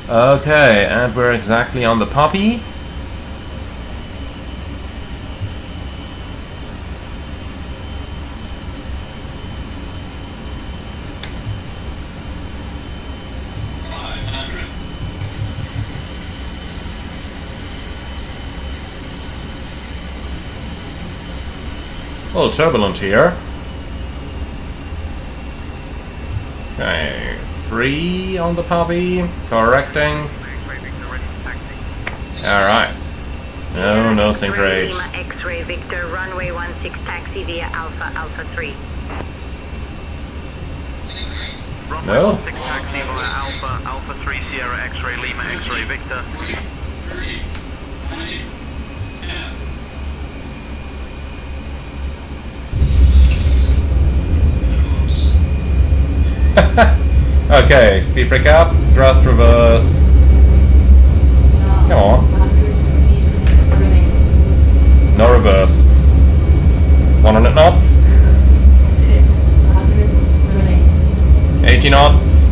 Okay, and we're exactly on the poppy. A little turbulent here. Okay, 3 on the poppy, correcting. Alright. No sync rate. X-ray Victor, runway 16, taxi via Alpha, Alpha 3. No? 16 taxi via Alpha, Alpha 3 Sierra X-ray Lima X-ray Victor. 3, 20, 10. Okay, speed break up, thrust reverse. Come on. 100 meters remaining. No reverse. 100 knots. 600 remaining. 80 knots.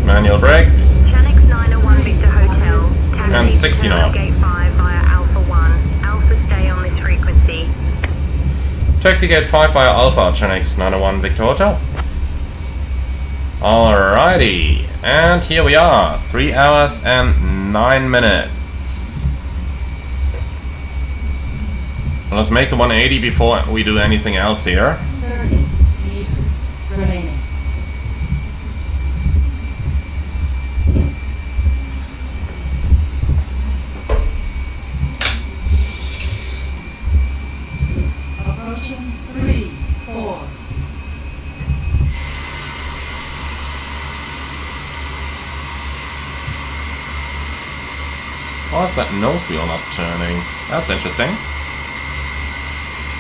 Manual brakes. Channix 901 Victor Hotel. And 60 knots. Gate 5 via Alpha 1. Alpha stay on this frequency. Taxi gate 5 via Alpha, Channix 901 Victor Hotel. Alrighty, and here we are, 3 hours and 9 minutes. Let's make the 180 before we do anything else here. 30 meters remaining. Approaching 3, 4. Why is that nose wheel not turning? That's interesting.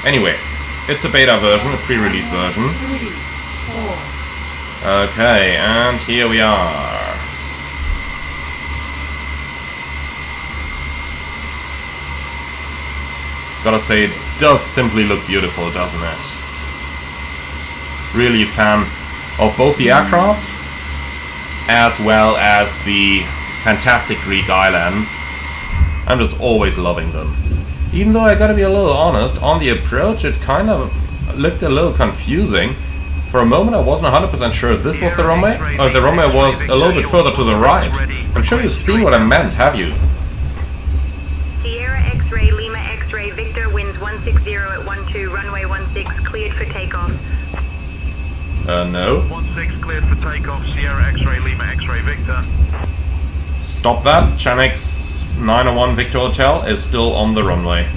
Anyway, it's a beta version, a pre-release version. 3, 4. Okay, and here we are. Gotta say, it does simply look beautiful, doesn't it? Really a fan of both the aircraft as well as the fantastic Greek islands. I'm just always loving them. Even though I gotta be a little honest, on the approach it kind of looked a little confusing. For a moment I wasn't 100% sure if this was the runway, or if the runway was a little bit further to the right. I'm sure you've seen what I meant, have you? Sierra X-ray Lima X-ray Victor winds 160 at 12 runway 16 cleared for takeoff. No. 16 cleared for takeoff, Sierra X-ray Lima X-ray Victor. Stop that, Channix 901 Victor Hotel is still on the runway.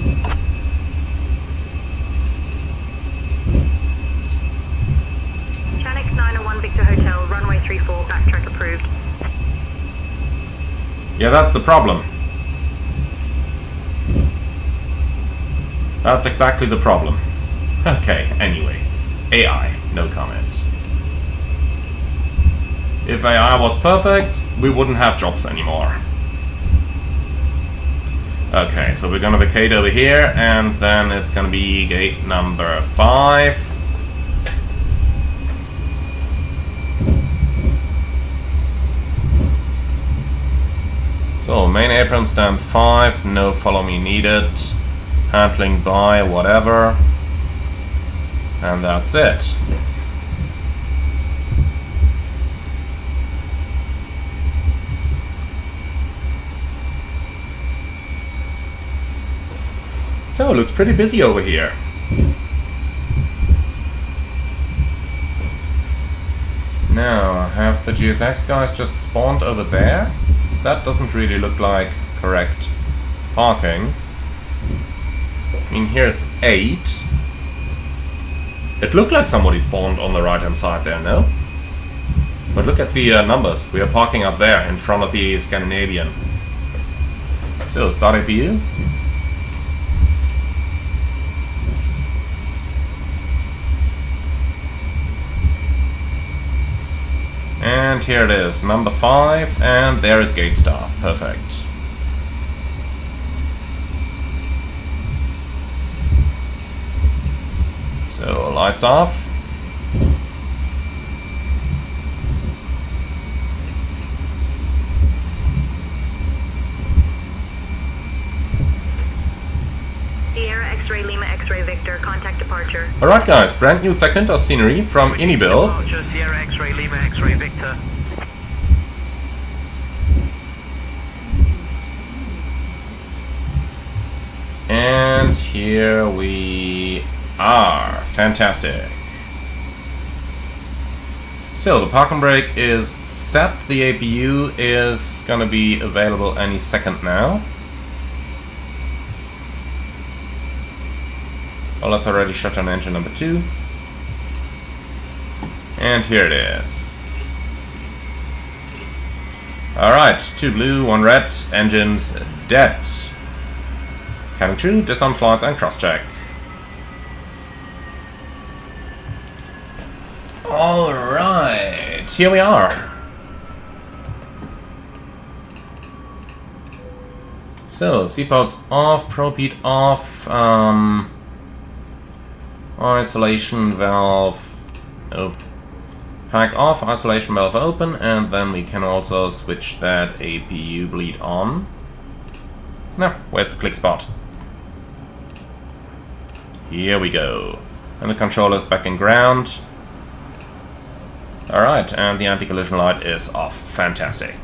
Channix 901 Victor Hotel, runway 34, backtrack approved. Yeah, that's the problem. That's exactly the problem. Okay, anyway. AI, no comment. If AI was perfect, we wouldn't have jobs anymore. Okay, so we're gonna vacate over here, and then it's gonna be gate number 5. So, main apron stand 5, no follow me needed. Handling by, whatever. And that's it. So, it looks pretty busy over here. Now, have the GSX guys just spawned over there? So that doesn't really look like correct parking. I mean, here's 8. It looked like somebody spawned on the right hand side there, no? But look at the numbers. We are parking up there in front of the Scandinavian. So, start APU. And here it is, number 5, and there is gate staff. Perfect. So, lights off. Sierra X-ray Lima X-ray Victor, contact departure. Alright guys, brand new Zakynthos scenery from Builds. Departure, Sierra X-ray Lima X-ray Victor. And here we are. Fantastic. So the parking brake is set. The APU is gonna be available any second now. Well, let's already shut down engine number 2. And here it is. Alright, 2 blue, 1 red, engines dead. Cabin crew, disarm slots and cross-check. Alright, here we are. So, seatbelts off, propede off, isolation valve open. Pack off, isolation valve open, and then we can also switch that APU bleed on. Now, where's the click spot? Here we go. And the controller's back in ground. Alright, and the anti-collision light is off. Fantastic.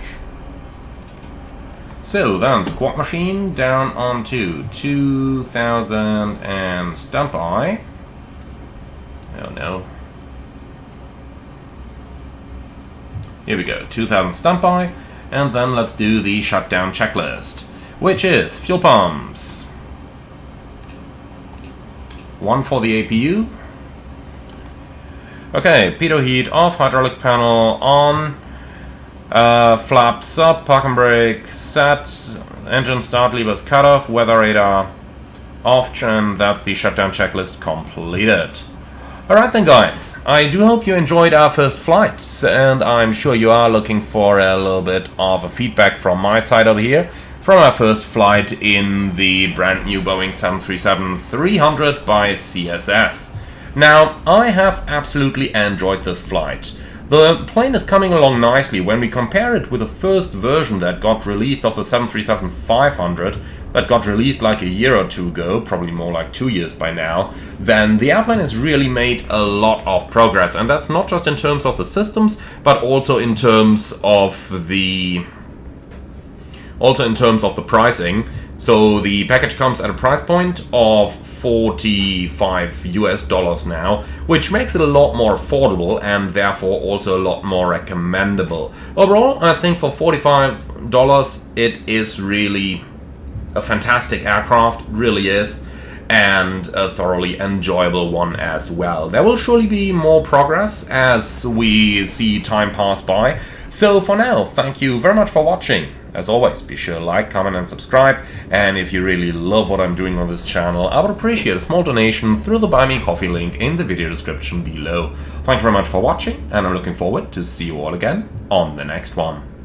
So, then squawk machine down onto 2000 and standby. Oh no. Here we go, 2000 standby, and then let's do the shutdown checklist, which is fuel pumps. 1 for the APU. Okay, pitot heat off, hydraulic panel on, flaps up, park and brake set, engine start levers cut off, weather radar off, and that's the shutdown checklist completed. Alright then guys, I do hope you enjoyed our first flight, and I'm sure you are looking for a little bit of a feedback from my side over here from our first flight in the brand new Boeing 737-300 by CSS. Now, I have absolutely enjoyed this flight. The plane is coming along nicely when we compare it with the first version that got released of the 737-500 that got released like a year or two ago, probably more like 2 years by now. Then the airplane has really made a lot of progress, and that's not just in terms of the systems, but also in terms of the pricing. So the package comes at a price point of $45 now, which makes it a lot more affordable and therefore also a lot more recommendable. Overall, I think for $45 it is really a fantastic aircraft, really is, and a thoroughly enjoyable one as well. There will surely be more progress as we see time pass by. So for now, thank you very much for watching. As always, be sure to like, comment and subscribe, and if you really love what I'm doing on this channel, I would appreciate a small donation through the Buy Me Coffee link in the video description below. Thank you very much for watching, and I'm looking forward to see you all again on the next one.